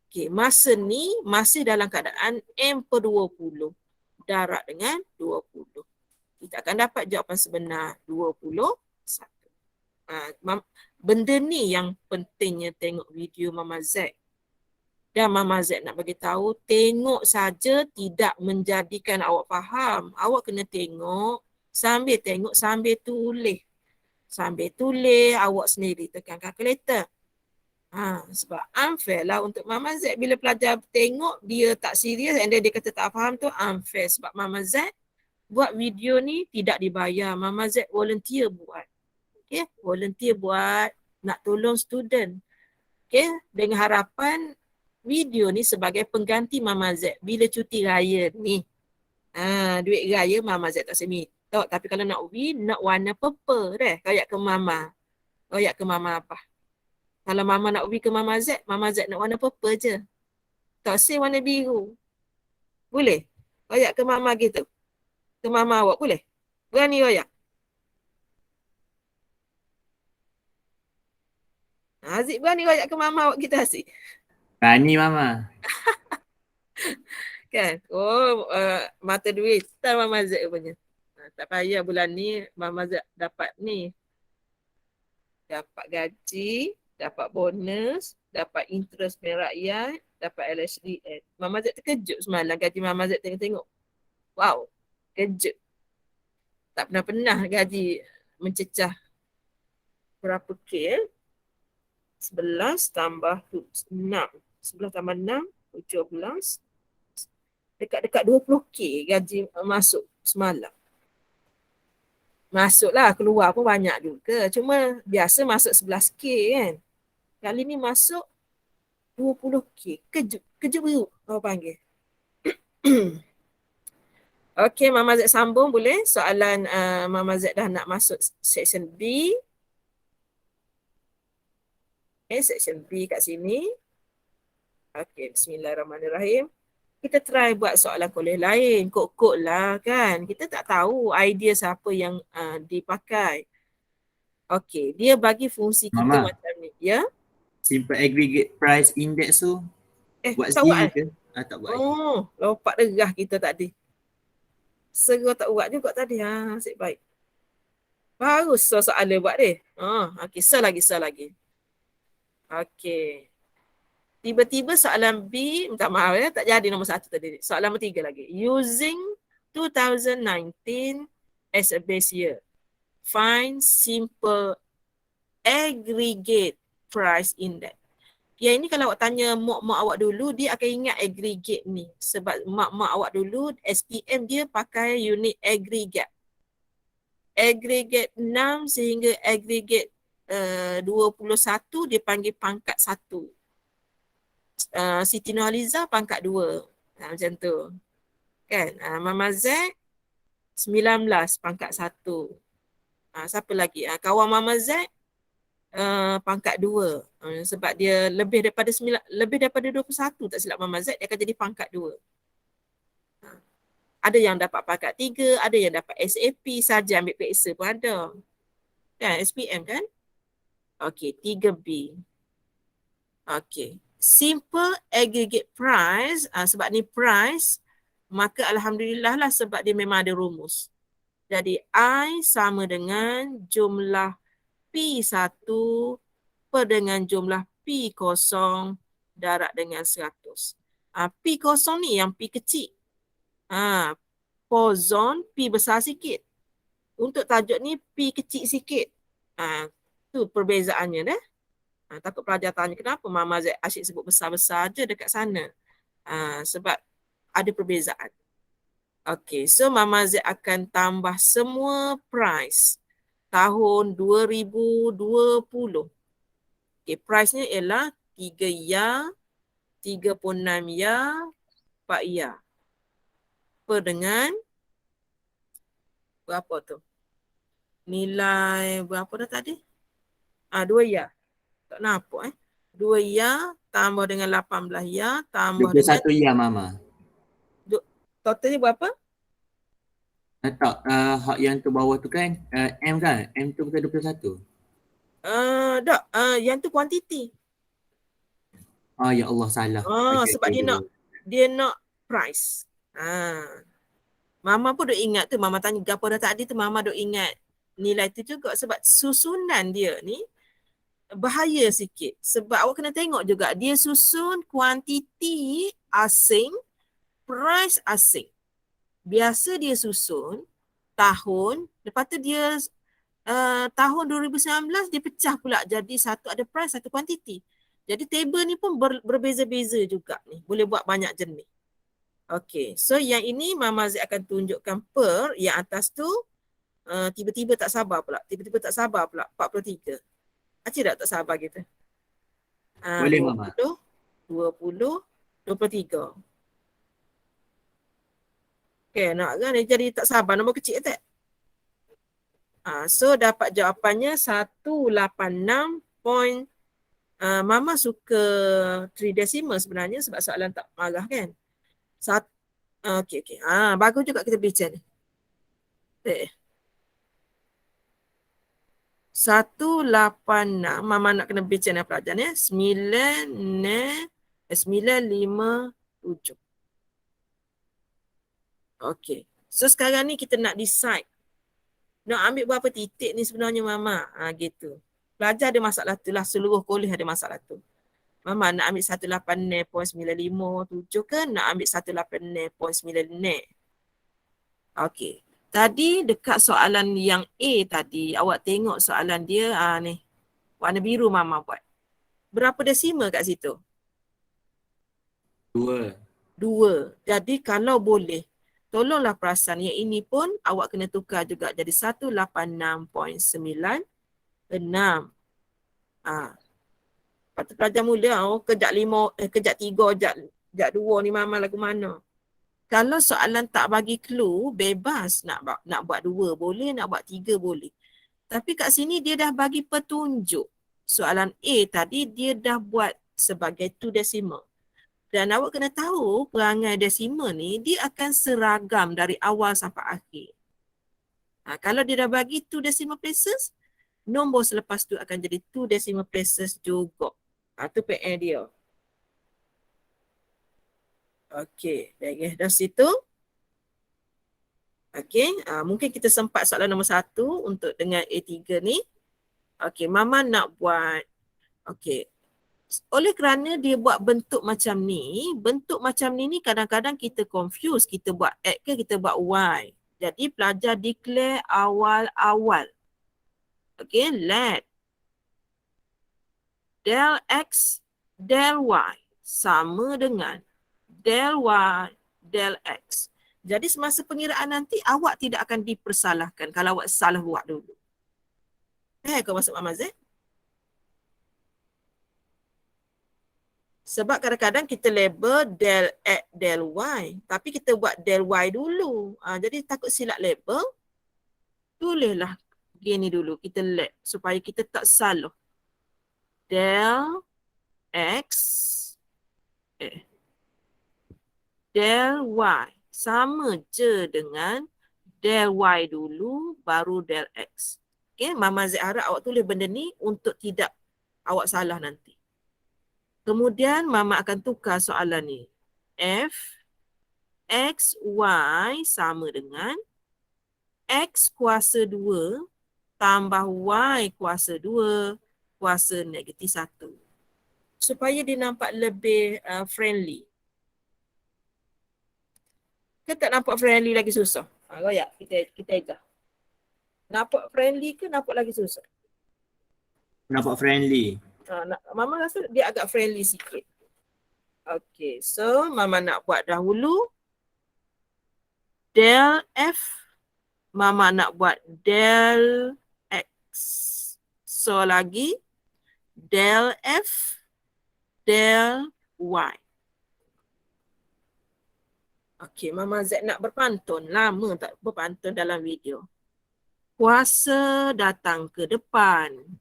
Okey, masa ni masih dalam keadaan M/20 darab dengan 20. Kita akan dapat jawapan sebenar 21. Benda ni yang pentingnya tengok video Mama Z. Dan Mama Z nak bagi tahu, tengok saja tidak menjadikan awak faham. Awak kena tengok sambil tulis. Sambil tulis, awak sendiri tekan kalkulator. Sebab unfair lah untuk Mama Z. Bila pelajar tengok dia tak serius dan dia kata tak faham tu unfair. Sebab Mama Z buat video ni tidak dibayar. Mama Z volunteer buat. Okay? Volunteer buat nak tolong student. Okay? Dengan harapan video ni sebagai pengganti Mama Z. Bila cuti raya ni. Duit raya Mama Z tak seminta. Tapi kalau nak nak warna purple deh. Kayak ke Mama. Kayak ke Mama apa? Kalau Mama nak ke Mama Z nak warna purple je. Tak say warna biru. Boleh? Kayak ke Mama gitu. Ke Mama awak boleh? Berani royak? Aziz berani royak ke Mama awak kita Aziz? Berani Mama. Kan? Oh, mata duit. Tak Mama Z punya. Tak payah bulan ni Mama Z dapat ni. Dapat gaji, dapat bonus, dapat interest pilihan rakyat, dapat LHDN. Mama Z terkejut semalam gaji Mama Z tengok-tengok. Wow, kejut. Tak pernah-pernah gaji mencecah berapa K 11 tambah 6. 11 tambah 6, 17. Dekat-dekat 20K gaji masuk semalam. Masuklah, keluar pun banyak juga. Cuma biasa masuk 11K kan. Kali ni masuk 20K. Kejut, kejut beruk orang panggil. Okey, Mama Z sambung boleh? Soalan Mama Z dah nak masuk section B. Okay, section B kat sini. Okey, bismillahirrahmanirrahim. Kita try buat soalan kuliah lain. Kod-kod lah kan. Kita tak tahu idea siapa yang dipakai. Okey, dia bagi fungsi kita Mama. macam ni. Ya? Simple aggregate price index tu buat tak buat sendiri ke? Tak buat. Oh, lompat derah kita tadi. Serah tak buat juga tadi. Asyik baik. Baru soalan buat dia. Okey, so lagi. Okey. Tiba-tiba soalan B, minta maaf ya, tak jadi nombor 1 tadi. Soalan nombor 3 lagi. Using 2019 as a base year, find simple aggregate price index. Yang ini kalau awak tanya mak-mak awak dulu, dia akan ingat aggregate ni. Sebab mak-mak awak dulu, SPM dia pakai unit aggregate. Aggregate 6 sehingga aggregate 21 dia panggil pangkat 1. Siti Nurhaliza pangkat 2. Macam tu. Kan? Mama Z 19 pangkat 1. Siapa lagi? Kawan Mama Z pangkat 2. Sebab dia lebih daripada 21 tak silap Mama Z, dia akan jadi pangkat 2. Ada yang dapat pangkat 3, ada yang dapat SAP saja ambil periksa pun ada. Kan? SPM kan? Okey, 3B. Okey. Simple aggregate price, sebab ni price, maka alhamdulillah lah sebab dia memang ada rumus. Jadi I sama dengan jumlah P1 per dengan jumlah P0 darab dengan 100. P0 ni yang P kecil. Pozon P besar sikit. Untuk tajuk ni P kecil sikit. Tu perbezaannya dah. Takut pelajar tanya kenapa Mama Z asyik sebut besar-besar je dekat sana. Sebab ada perbezaan. Okay, so Mama Z akan tambah semua price tahun 2020. Okay, price-nya ialah 3 ya, 36 ya, 4 ya. Per dengan berapa tu? Nilai berapa dah tadi? 2 ya. Tak nampak 2 ya tambah dengan 18 ya tambah 21 dengan ya Mama. totalnya berapa? Tak, hak yang tu bawah tu kan M kan? M tu bukan 21. Tak, yang tu kuantiti. Ya Allah salah. Sebab dia nak price. Mama pun duk ingat tu, Mama tanya gapo dah tadi tu, Mama duk ingat nilai tu juga sebab susunan dia ni bahaya sikit. Sebab awak kena tengok juga dia susun kuantiti asing, price asing. Biasa dia susun tahun, lepas tu dia tahun 2019 dia pecah pula jadi satu ada price, satu kuantiti. Jadi table ni pun berbeza-beza juga ni. Boleh buat banyak jenis. Okay, so yang ini Mama Z akan tunjukkan per, yang atas tu tiba-tiba tak sabar pula. 43. Acik tak sabar kita. Boleh Mama. 20, 23. Okay, nak kan dia jadi tak sabar, nombor kecil tak? So dapat jawapannya 186 point. Mama suka 3 decimal sebenarnya sebab soalan tak marah kan. Okay. Bagus juga kita bincang ni. 186. Mama nak kena bincang dengan pelajar ni. 9 957. Okey. So sekarang ni kita nak decide. Nak ambil berapa titik ni sebenarnya Mama? Gitu. Pelajar ada masalah tu lah. Seluruh kuliah ada masalah tu. Mama nak ambil 180.957 ke nak ambil 180.9? Okey. Tadi dekat soalan yang A tadi, awak tengok soalan dia ni. Warna biru Mama buat. Berapa desimal kat situ? 2. 2. Jadi kalau boleh, tolonglah perasan yang ini pun awak kena tukar juga jadi 186.96. Lepas tu pelajar mula, kejap 3, kejap 2 ni Mama lagu mana? Kalau soalan tak bagi clue, bebas nak buat 2 boleh, nak buat 3 boleh. Tapi kat sini dia dah bagi petunjuk. Soalan A tadi dia dah buat sebagai 2 decimal. Dan awak kena tahu perangai desimal ni dia akan seragam dari awal sampai akhir. Kalau dia dah bagi 2 decimal places, nombor selepas tu akan jadi 2 decimal places juga. Tu PR dia. Okey, baik. Dah situ. Okey, mungkin kita sempat soalan nombor 1 untuk dengan A3 ni. Okey, Mama nak buat. Okey. Oleh kerana dia buat bentuk macam ni kadang-kadang kita confuse, kita buat X ke kita buat Y. Jadi pelajar declare awal-awal. Okey, let del X del Y sama dengan del Y del X. Jadi semasa pengiraan nanti awak tidak akan dipersalahkan kalau awak salah buat dulu. Kau masuk Mama Z? Sebab kadang-kadang kita label del X del Y, tapi kita buat del Y dulu. Jadi takut silap label, tulislah gini dulu, kita let supaya kita tak salah. Del X del Y sama je dengan del Y dulu baru del X. Okay, Mama Z harap awak tulis benda ni untuk tidak awak salah nanti. Kemudian Mama akan tukar soalan ni. F X Y sama dengan X kuasa 2 tambah Y kuasa 2 kuasa negatif 1. Supaya dia nampak lebih friendly. Kan tak nampak friendly lagi susah? Royak, kita ajar. Nampak friendly ke nampak lagi susah? Nampak friendly. Mama rasa dia agak friendly sikit. Okay, so Mama nak buat dahulu. Del F, Mama nak buat del X. So lagi, del F, del Y. Okay, Mama Z nak berpantun. Lama tak berpantun dalam video. Kuasa datang ke depan.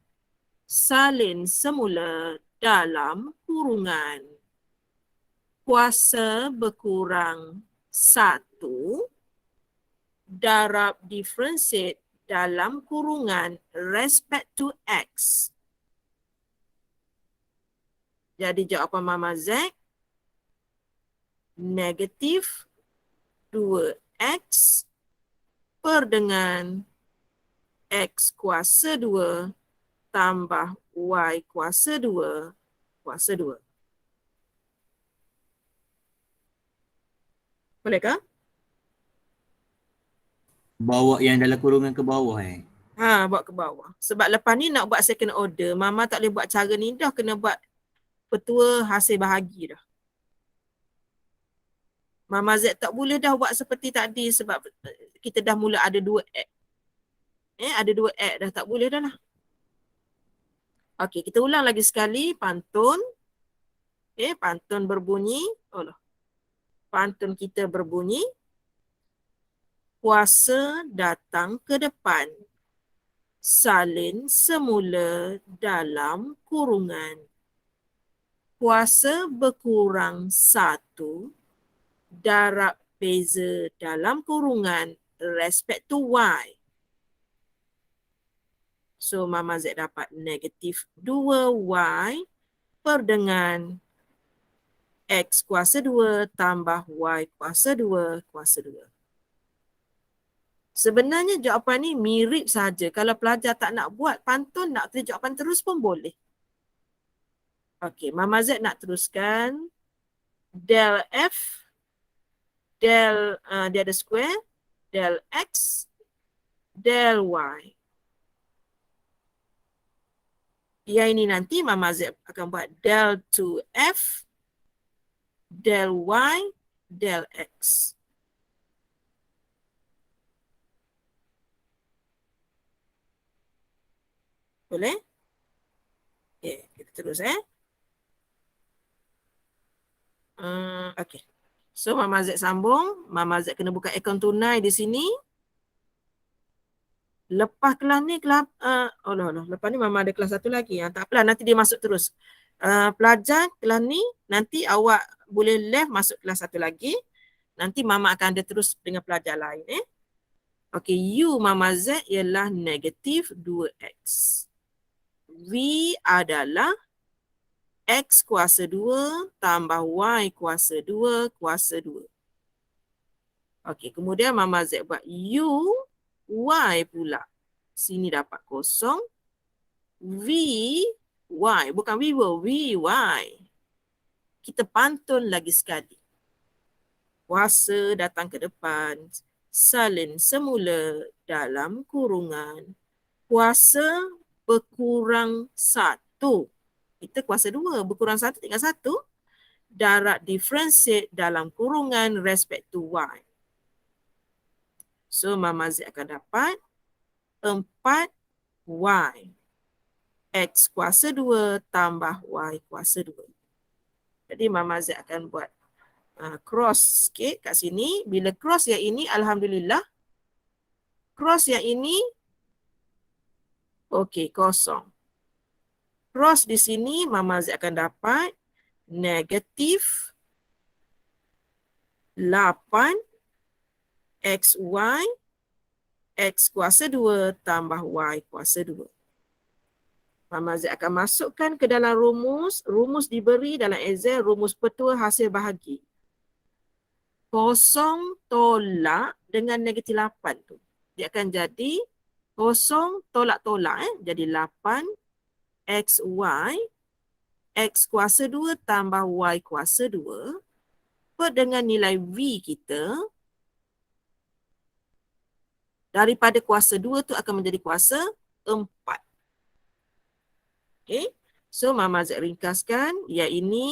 Salin semula dalam kurungan. Kuasa berkurang 1. Darab differentiate dalam kurungan respect to X. Jadi jawapan Mama Z negatif 2X per dengan X kuasa 2 tambah Y kuasa 2 kuasa 2. Bolehkah? Bawa yang dalam kurungan ke bawah Bawa ke bawah. Sebab lepas ni nak buat second order, Mama tak boleh buat cara ni dah, kena buat petua hasil bahagi dah. Mama Z tak boleh dah buat seperti tadi sebab kita dah mula ada 2 X. Ada 2 X dah, tak boleh dah lah. Okey, kita ulang lagi sekali pantun. Pantun berbunyi. Pantun kita berbunyi. Kuasa datang ke depan. Salin semula dalam kurungan. Kuasa berkurang 1. Darab beza dalam kurungan respect to Y. So Mama Z dapat negatif 2Y per dengan X kuasa 2 tambah Y kuasa 2 kuasa 2. Sebenarnya jawapan ni mirip saja. Kalau pelajar tak nak buat pantun, nak tulis jawapan terus pun boleh. Okey, Mama Z nak teruskan. Del F, del dia ada square, del X, del Y. Yang ini nanti Mama Z akan buat del 2F, del Y, del X. Boleh? Okay, kita terus okay. So Mama Z sambung. Mama Z kena buka akaun tunai di sini. Lepas kelas ni, lepas ni Mama ada kelas satu lagi. Tak apalah, nanti dia masuk terus. Pelajar kelas ni, nanti awak boleh left masuk kelas satu lagi. Nanti Mama akan ada terus dengan pelajar lain. Okay, U Mama Z ialah negatif 2X. V adalah X kuasa 2 tambah Y kuasa 2 kuasa 2. Okey, kemudian Mama Z buat U, Y pula. Sini dapat kosong. V, Y. Bukan vivo, V, Y. Kita pantun lagi sekali. Kuasa datang ke depan. Salin semula dalam kurungan. Kuasa berkurang 1. Kita kuasa 2, berkurang 1 tinggal 1. Darab differentiate dalam kurungan respect to Y. So Mama Z akan dapat 4Y. X kuasa 2 tambah Y kuasa 2. Jadi Mama Z akan buat cross sikit kat sini. Bila cross yang ini, Alhamdulillah. Cross yang ini, okey, kosong. Cross di sini, Mama Z akan dapat negatif 8 XY X kuasa 2 tambah Y kuasa 2. Mama Z akan masukkan ke dalam rumus. Rumus diberi dalam Excel, rumus petua hasil bahagi. Kosong tolak dengan negatif 8 tu. Dia akan jadi kosong tolak-tolak. Jadi 8 XY X kuasa 2 tambah Y kuasa 2 per dengan nilai V kita. Daripada kuasa 2 tu akan menjadi kuasa 4. Okay. So Mama Z ringkaskan. Yang ini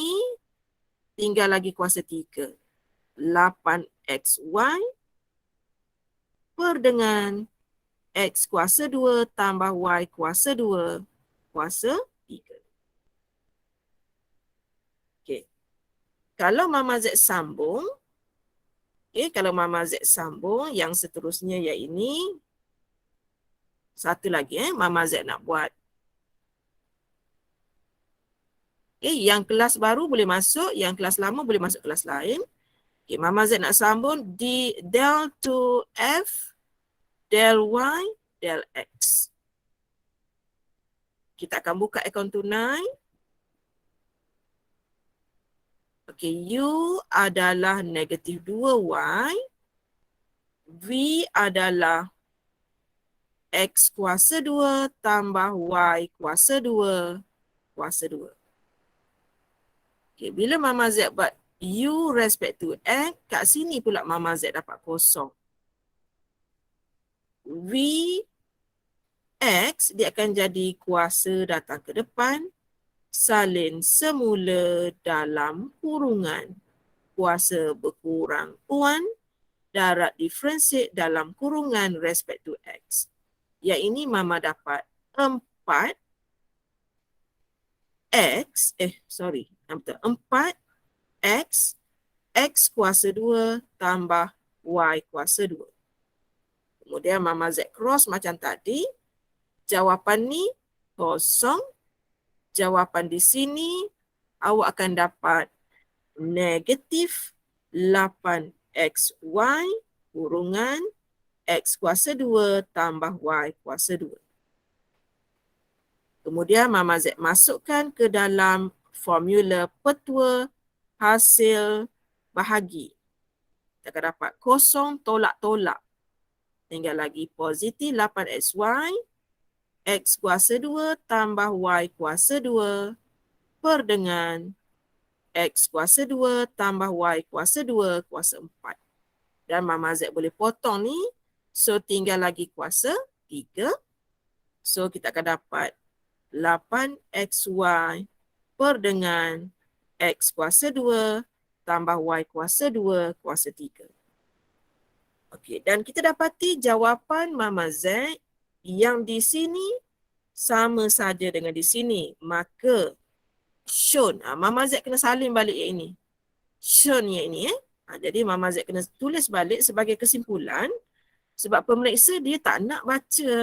tinggal lagi kuasa 3. 8XY per dengan X kuasa 2 tambah Y kuasa 2 kuasa 3. Okay. Kalau Mama Z sambung. Okay, kalau Mama Z sambung, yang seterusnya yang ini. Satu lagi Mama Z nak buat. Okay, yang kelas baru boleh masuk, yang kelas lama boleh masuk kelas lain. Okay, Mama Z nak sambung di del 2F, del Y, del X. Kita akan buka akaun tunai. Okay, U adalah negatif 2Y. V adalah X kuasa 2 tambah Y kuasa 2 kuasa 2. Okay, bila Mama Z buat U respect to X, kat sini pula Mama Z dapat kosong. V X dia akan jadi kuasa datang ke depan. Salin semula dalam kurungan. Kuasa berkurang 1. Darab differentiate dalam kurungan respect to X. Yang ini Mama dapat 4 X, 4 X, X kuasa 2 tambah Y kuasa 2. Kemudian Mama Z cross macam tadi. Jawapan ni kosong. Jawapan di sini awak akan dapat negatif 8XY kurungan X kuasa 2 tambah Y kuasa 2. Kemudian Mama Z masukkan ke dalam formula petua hasil bahagi. Kita akan dapat kosong tolak-tolak. Tinggal lagi positif 8xy, x kuasa 2 tambah y kuasa 2 per dengan x kuasa 2 tambah y kuasa 2 kuasa 4. Dan Mama Z boleh potong ni. So tinggal lagi kuasa 3. So kita akan dapat 8xy per dengan x kuasa 2 tambah y kuasa 2 kuasa 3. Okey, dan kita dapati jawapan Mama Z yang di sini sama saja dengan di sini. Maka shown. Mama Z kena salin balik yang ini. Shown yang ini. Jadi Mama Z kena tulis balik sebagai kesimpulan sebab pemeriksa dia tak nak baca,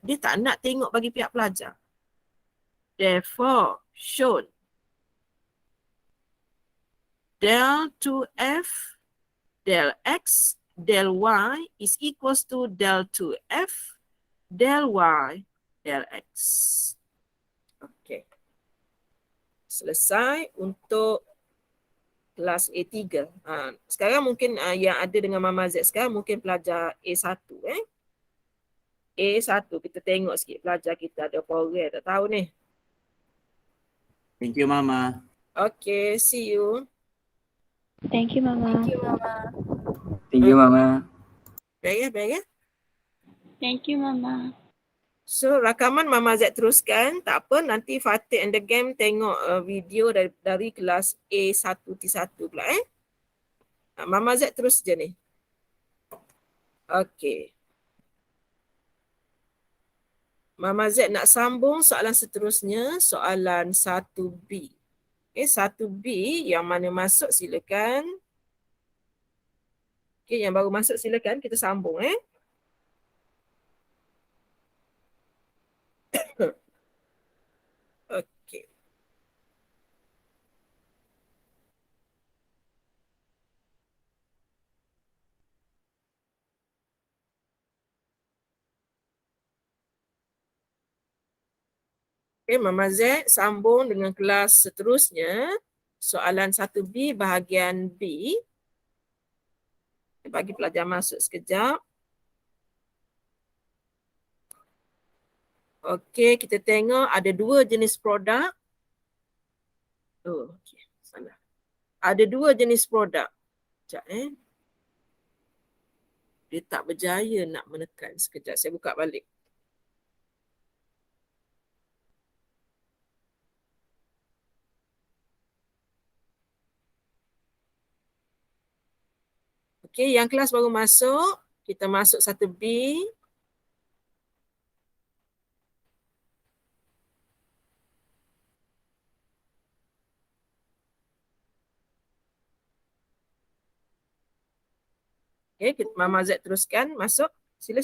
dia tak nak tengok bagi pihak pelajar. Therefore, shown del 2F del X del Y is equals to del 2F del Y del X. Okey. Selesai untuk kelas A3. Sekarang mungkin yang ada dengan Mama Z sekarang mungkin pelajar A1. A1 kita tengok sikit pelajar kita ada program tak tahu ni. Thank you, Mama. Okay, see you. Thank you, Mama. Thank you, Mama. Baik ya? Thank you, Mama. So rakaman Mama Z teruskan, tak apa nanti Fatih and the gang tengok video dari kelas A1T1 pula Mama Z terus je ni. Okey. Mama Z nak sambung soalan seterusnya, soalan 1B. Okey, 1B yang mana masuk silakan. Okey, yang baru masuk silakan kita sambung Okey. Okay, Mama Z sambung dengan kelas seterusnya. Soalan 1B bahagian B. Bagi pelajar masuk sekejap. Okey, kita tengok ada dua jenis produk. Oh, okey, salah. Ada dua jenis produk. Sekejap Dia tak berjaya nak menekan. Sekejap, saya buka balik. Okey, yang kelas baru masuk, kita masuk 1B. Okey, Mama Z teruskan masuk. Sila.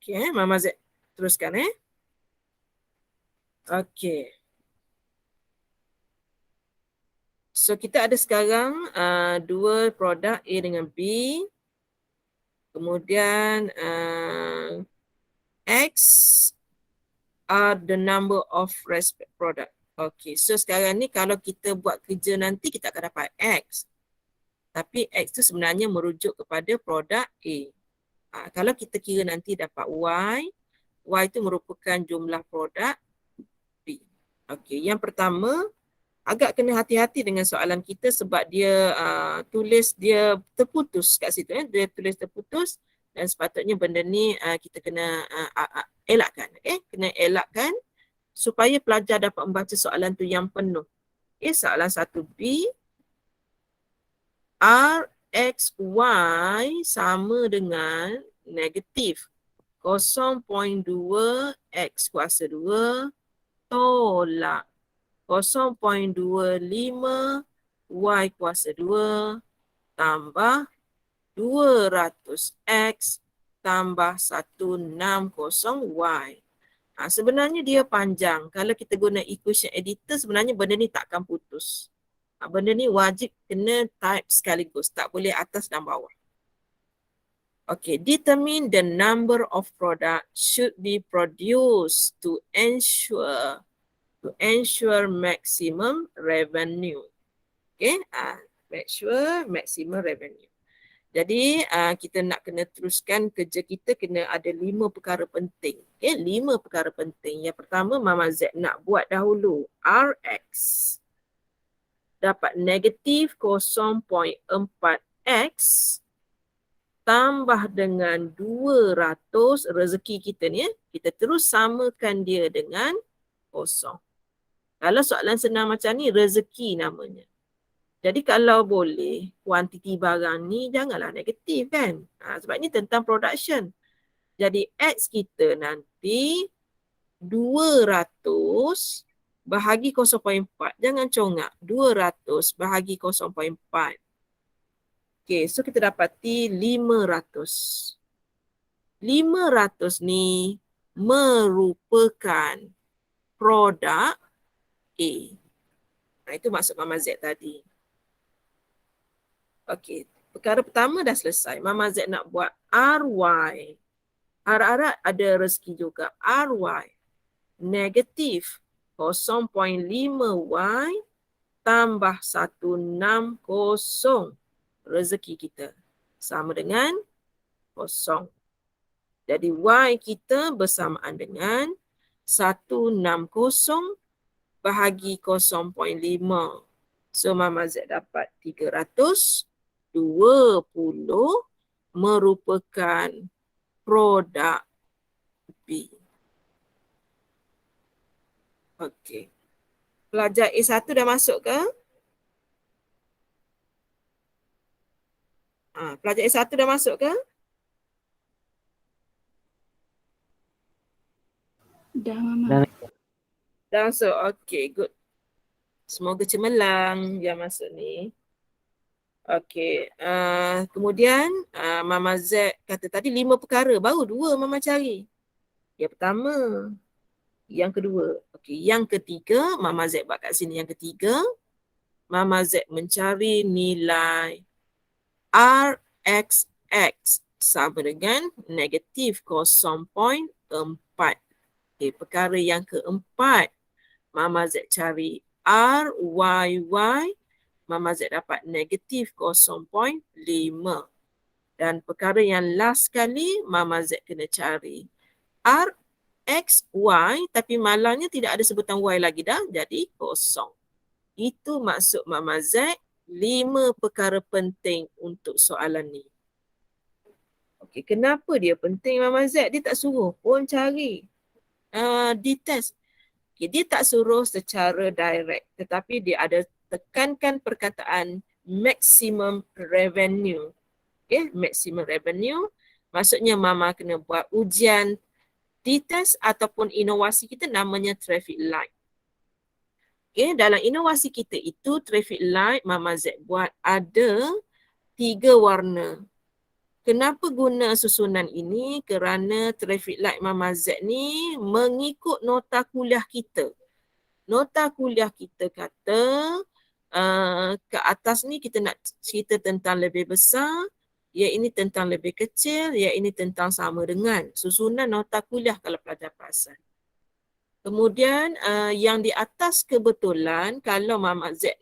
Okey, Mama Z teruskan Okey. So kita ada sekarang dua produk A dengan B. Kemudian X are the number of respect product. Okey, so sekarang ni kalau kita buat kerja nanti kita akan dapat X. Tapi X tu sebenarnya merujuk kepada produk A. Kalau kita kira nanti dapat Y itu merupakan jumlah produk B. Okey, yang pertama agak kena hati-hati dengan soalan kita sebab dia tulis dia terputus kat situ dia tulis terputus dan sepatutnya benda ni kita kena elakkan kena elakkan supaya pelajar dapat membaca soalan tu yang penuh. Soalan 1B R, X, Y sama dengan negatif 0.2 X kuasa 2 tolak 0.25 Y kuasa 2 tambah 200 X tambah 160 Y. Sebenarnya dia panjang. Kalau kita guna equation editor, sebenarnya benda ni takkan putus. Benda ni wajib kena type sekaligus. Tak boleh atas dan bawah. Okay, determine the number of product should be produced to ensure maximum revenue. Okay, make sure maximum revenue. Jadi kita nak kena teruskan kerja kita kena ada 5 perkara penting. Okay, 5 perkara penting. Yang pertama Mama Z nak buat dahulu Rx dapat negatif 0.4X tambah dengan 200 rezeki kita ni. Kita terus samakan dia dengan kosong. Kalau soalan senang macam ni rezeki namanya. Jadi kalau boleh kuantiti barang ni janganlah negatif kan. Sebab ni tentang production. Jadi X kita nanti 200 bahagi 0.4. Jangan congak. 200 bahagi 0.4. Okay, so kita dapati 500. 500 ni merupakan produk A. Itu maksud Mama Z tadi. Okey, perkara pertama dah selesai. Mama Z nak buat RY. Harap-harap ada rezeki juga. RY negatif 0.5Y tambah 160 rezeki kita. Sama dengan kosong. Jadi Y kita bersamaan dengan 160 bahagi 0.5. So Mama Z dapat 320 merupakan produk B. Okey. Pelajar A1 dah masuk ke? Pelajar A1 dah masuk ke? Dah, Mama. Dah masuk. Okey, good. Semoga cemerlang yang masuk ni. Okey, kemudian Mama Z kata tadi 5 perkara, baru 2 Mama cari. Yang pertama, yang kedua. Okey, yang ketiga Mama Z buat kat sini. Yang ketiga, Mama Z mencari nilai RXX sama dengan negatif 0.4. Okey, perkara yang keempat, Mama Z cari RYY. Mama Z dapat negatif 0.5. Dan perkara yang last sekali, Mama Z kena cari RXY tapi malangnya tidak ada sebutan Y lagi dah, jadi kosong. Itu maksud Mama Z, 5 perkara penting untuk soalan ni. Okey, kenapa dia penting Mama Z? Dia tak suruh pun cari di test. Okay, dia tak suruh secara direct tetapi dia ada tekankan perkataan maximum revenue. Okay, maximum revenue. Maksudnya Mama kena buat ujian T-test ataupun inovasi kita namanya traffic light. Okay, dalam inovasi kita itu traffic light Mama Z buat ada 3 warna. Kenapa guna susunan ini? Kerana traffic light Mama Z ni mengikut nota kuliah kita. Nota kuliah kita kata ke atas ni kita nak cerita tentang lebih besar, yang ini tentang lebih kecil, yang ini tentang sama dengan. Susunan nota kuliah kalau pelajar perasan. Kemudian yang di atas kebetulan kalau Mama Z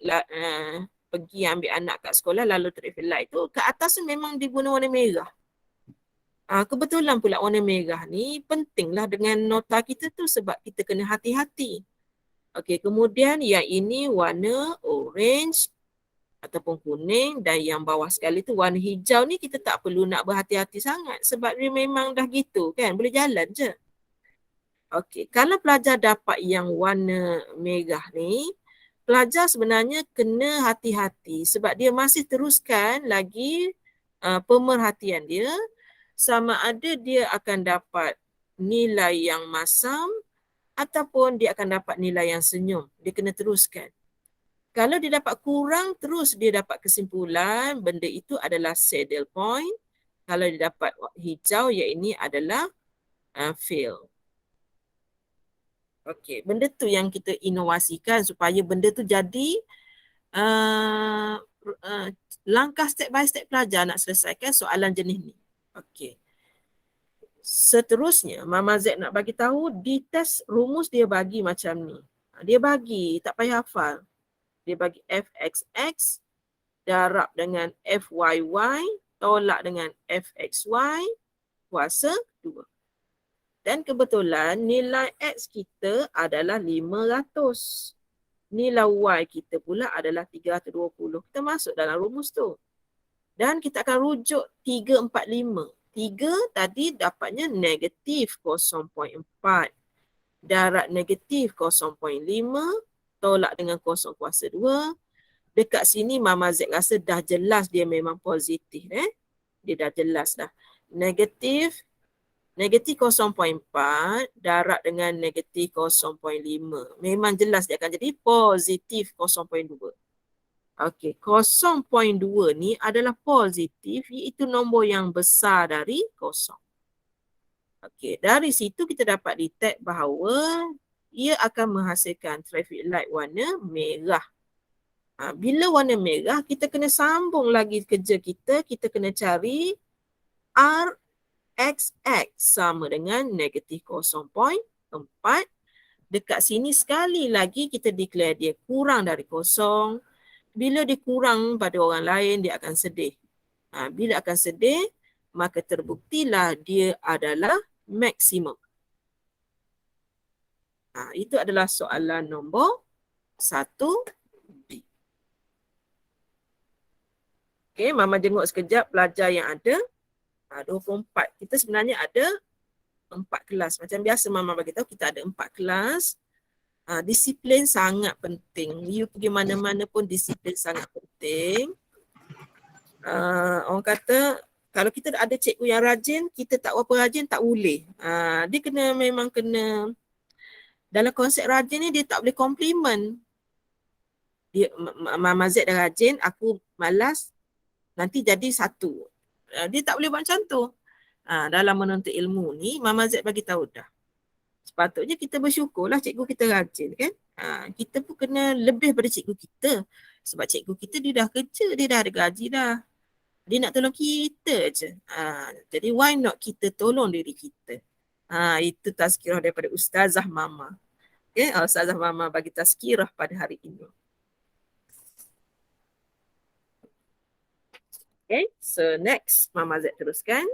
pergi ambil anak kat sekolah lalu traffic light tu ke atas tu memang diguna warna merah. Kebetulan pula warna merah ni pentinglah dengan nota kita tu sebab kita kena hati-hati. Okey, kemudian yang ini warna orange ataupun kuning dan yang bawah sekali tu warna hijau ni kita tak perlu nak berhati-hati sangat sebab dia memang dah gitu kan, boleh jalan je. Okey, kalau pelajar dapat yang warna merah ni, pelajar sebenarnya kena hati-hati sebab dia masih teruskan lagi pemerhatian dia sama ada dia akan dapat nilai yang masam ataupun dia akan dapat nilai yang senyum. Dia kena teruskan. Kalau dia dapat kurang, terus dia dapat kesimpulan benda itu adalah saddle point. Kalau dia dapat hijau, iaitu adalah fail. Okey, benda tu yang kita inovasikan supaya benda tu jadi langkah step by step pelajar nak selesaikan soalan jenis ni. Okey. Seterusnya, Mama Z nak bagi tahu di test rumus dia bagi macam ni. Dia bagi, tak payah hafal. Dia bagi fxx darab dengan fyy tolak dengan fxy kuasa 2. Dan kebetulan nilai x kita adalah 500. Nilai y kita pula adalah 320. Kita masuk dalam rumus tu. Dan kita akan rujuk 345. 3 tadi dapatnya negatif 0.4. Darab negatif 0.5 tolak dengan 0 kuasa 2. Dekat sini Mama Z rasa dah jelas dia memang positif. Dia dah jelas dah. Negatif 0.4 darab dengan negatif 0.5. Memang jelas dia akan jadi positif 0.2. Okey, 0.2 ni adalah positif, iaitu nombor yang besar dari 0. Okey, dari situ kita dapat detect bahawa ia akan menghasilkan traffic light warna merah. Bila warna merah, kita kena sambung lagi kerja kita. Kita kena cari RXX sama dengan negatif 0.4. Dekat sini sekali lagi kita declare dia kurang dari 0. Bila dia kurang pada orang lain, dia akan sedih. Bila akan sedih, maka terbuktilah dia adalah maksimum. Itu adalah soalan nombor 1B. Okay, Mama jenguk sekejap pelajar yang ada 24. Kita sebenarnya ada 4 kelas. Macam biasa Mama bagi tahu kita ada 4 kelas. Disiplin sangat penting. You pergi mana-mana pun disiplin sangat penting. Orang kata kalau kita ada cikgu yang rajin, kita tak berapa rajin tak boleh. Dia memang kena dalam konsep rajin ni dia tak boleh komplimen. Dia Mama Z dah rajin, aku malas, nanti jadi satu. Dia tak boleh buat macam tu. Dalam menuntut ilmu ni Mama Z bagi tahu dah. Sepatutnya kita bersyukurlah cikgu kita rajin kan. Kita pun kena lebih pada cikgu kita. Sebab cikgu kita dia dah kerja, dia dah ada gaji dah. Dia nak tolong kita je. Jadi why not kita tolong diri kita. Itu tazkirah daripada Ustazah Mama. Okay, Ustazah Mama bagi tazkirah pada hari ini. Okay, so next Mama Z teruskan.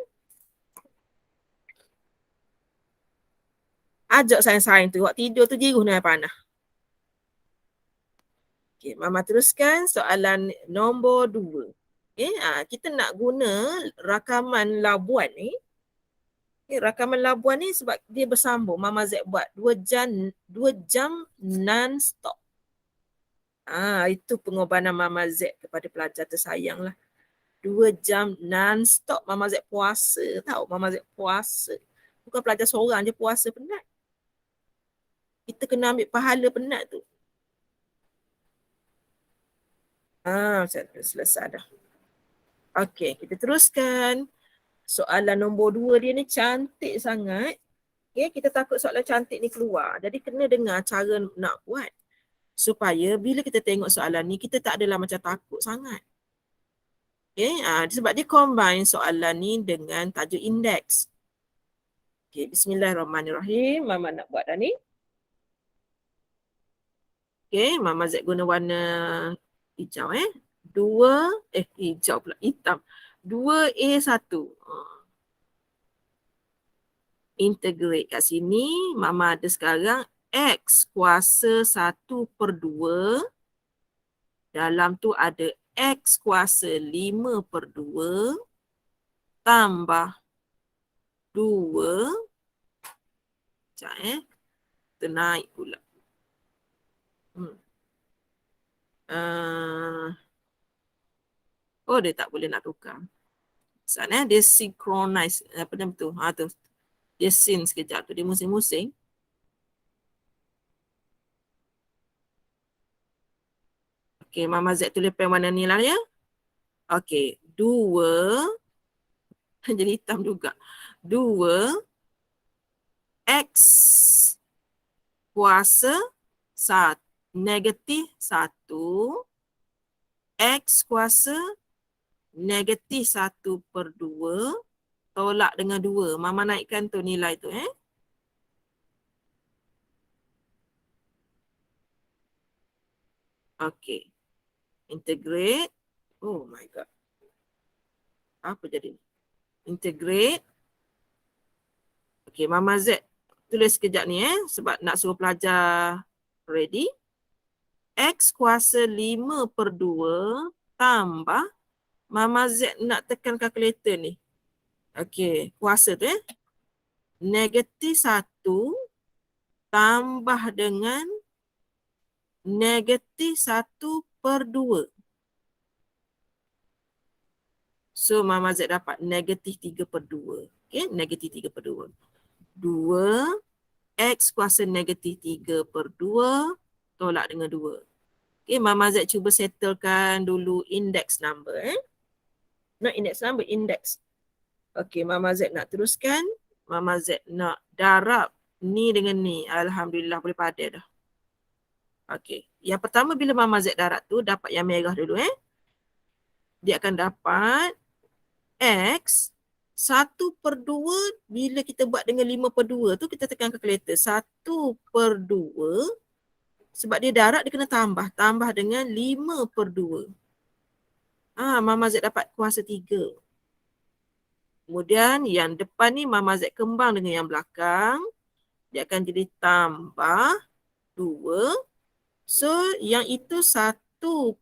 Ajak sayang-sayang tu, waktu tidur tu jiruh dengan panah. Okay, Mama teruskan soalan nombor 2. Okay, kita nak guna rakaman labuan ni. Okay, rakaman labuan ni sebab dia bersambung. Mama Z buat 2 jam non-stop. Itu pengorbanan Mama Z kepada pelajar tersayang lah. 2 jam non-stop Mama Z puasa tau. Mama Z puasa. Bukan pelajar seorang je puasa penat. Kita kena ambil pahala penat tu. Macam tu selesai dah. Okey, kita teruskan. Soalan nombor 2 dia ni cantik sangat. Okay, kita takut soalan cantik ni keluar. Jadi kena dengar cara nak buat. Supaya bila kita tengok soalan ni, kita tak adalah macam takut sangat. Okay, sebab dia combine soalan ni dengan tajuk indeks. Okay, bismillahirrahmanirrahim. Mama nak buat dah ni. Okay, Mama Z guna warna hijau hijau pula, hitam. 2A1. Integrate kat sini. Mama ada sekarang X kuasa 1/2. Dalam tu ada X kuasa 5/2 tambah 2. Sekejap kita naik pula. Dia tak boleh nak tukar. Sana dia synchronize. Apa nama tu? Tu. Dia sync sekejap tu. Dia musing-musing. Okey, Mama Z tulis pen warna ni lah ya. Okey, 2 jadi hitam juga. 2 X kuasa 1 negatif 1 X kuasa negatif 1/2 tolak dengan 2. Mama naikkan tu nilai tu Okey. Integrate. Oh my god. Apa jadi ni? Integrate. Okey, Mama Z tulis sekejap ni sebab nak suruh pelajar ready. X kuasa 5/2 tambah Mama Z nak tekan kalkulator ni. Okey, kuasa tu negatif 1 tambah dengan negatif 1/2. So Mama Z dapat negatif 3/2. Okey, negatif 3/2. 2 X kuasa negatif 3/2 tolak dengan 2. Okey, Mama Z cuba settlekan dulu index number Not index number, index. Okey, Mama Z nak teruskan. Mama Z nak darab ni dengan ni. Alhamdulillah boleh padan dah. Okey, yang pertama bila Mama Z darab tu dapat yang merah dulu Dia akan dapat X 1/2 bila kita buat dengan 5/2 tu kita tekan kalkulator. 1/2 sebab dia darab dia kena tambah. Tambah dengan 5/2. Mama Z dapat kuasa 3. Kemudian yang depan ni Mama Z kembang dengan yang belakang. Dia akan jadi tambah 2. So yang itu 1/2.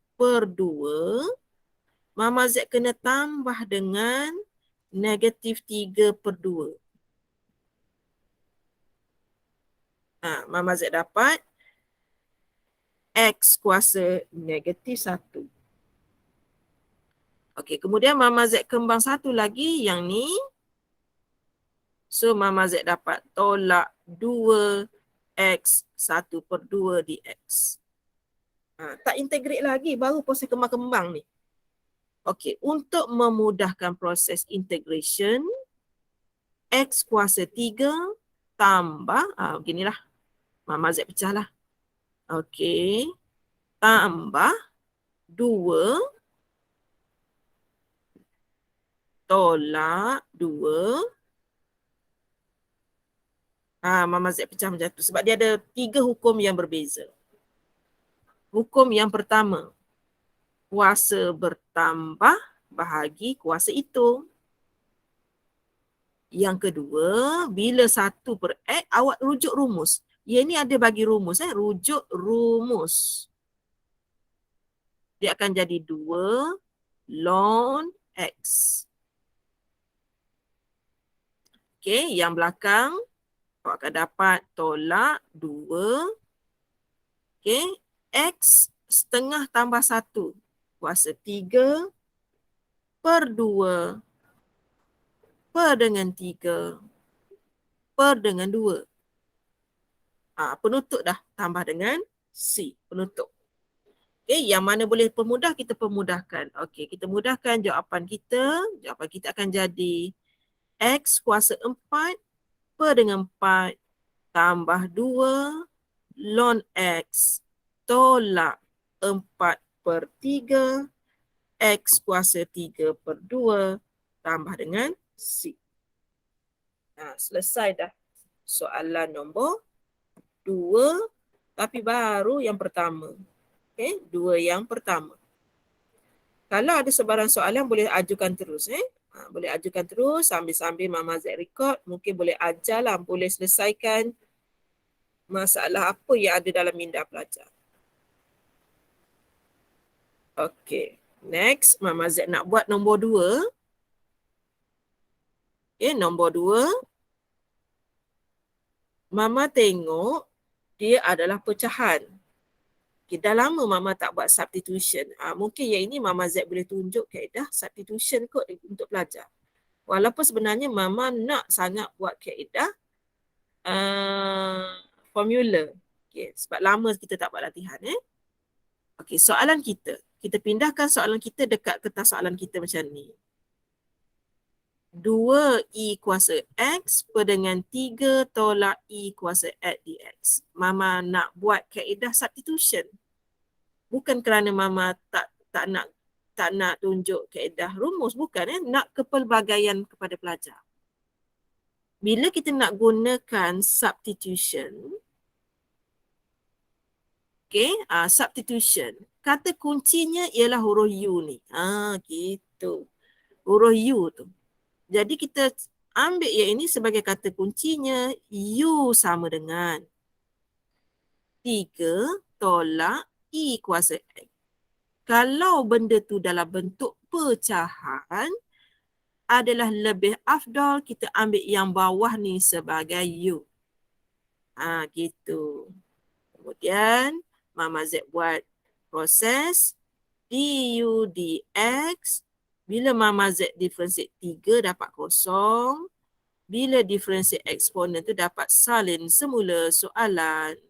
Mama Z kena tambah dengan negatif 3/2. Mama Z dapat X kuasa negatif 1. Okey, kemudian Mama Z kembang satu lagi yang ni. So Mama Z dapat tolak 2X 1/2 dx. Tak integrate lagi, baru proses kembang-kembang ni. Okey, untuk memudahkan proses integration, X kuasa 3 tambah, beginilah. Mama Z pecahlah. Okey, tambah 2 tolak 2. Mama Z pecah macam tu sebab dia ada 3 hukum yang berbeza. Hukum yang pertama, kuasa bertambah bahagi kuasa hitung. Yang kedua, bila 1/X, awak rujuk rumus. Ia ni ada bagi rumus, rujuk rumus. Dia akan jadi 2 ln X. Okey, yang belakang awak akan dapat tolak 2. Okey, X setengah tambah 1 kuasa 3/2 per dengan 3 per dengan 2. Penutup dah tambah dengan C, penutup. Okey, yang mana boleh permudah kita permudahkan. Okey, kita mudahkan jawapan kita. Jawapan kita akan jadi X kuasa 4 per dengan 4 tambah 2 ln X tolak 4/3 X kuasa 3/2 tambah dengan C. Selesai dah soalan nombor 2 tapi baru yang pertama. Okey, 2 yang pertama. Kalau ada sebarang soalan boleh ajukan terus boleh ajukan terus sambil-sambil Mama Z record. Mungkin boleh ajarlah, boleh selesaikan masalah apa yang ada dalam minda pelajar. Okey, next Mama Z nak buat nombor 2. Okey, nombor 2. Mama tengok dia adalah pecahan. Okay, dah lama Mama tak buat substitution. Mungkin yang ini Mama Z boleh tunjuk kaedah substitution kot untuk pelajar. Walaupun sebenarnya Mama nak sangat buat kaedah formula. Okay, sebab lama kita tak buat latihan. Okay, soalan kita. Kita pindahkan soalan kita dekat kertas soalan kita macam ni. 2E kuasa X per dengan 3 tolak E kuasa X dx. Mama nak buat kaedah substitution. Bukan kerana Mama tak nak tunjuk kaedah rumus. Bukan. Nak kepelbagaian kepada pelajar. Bila kita nak gunakan substitution, okay, substitution. Kata kuncinya ialah huruf U ni. Gitu. Huruf U tu. Jadi kita ambil yang ini sebagai kata kuncinya. U sama dengan 3 tolak E kuasa X. Kalau benda tu dalam bentuk pecahan, adalah lebih afdal kita ambil yang bawah ni sebagai U. Gitu. Kemudian Mama Z buat proses du dx. Bila Mama Z differentiate 3 dapat kosong. Bila differentiate eksponen tu dapat salin semula soalan.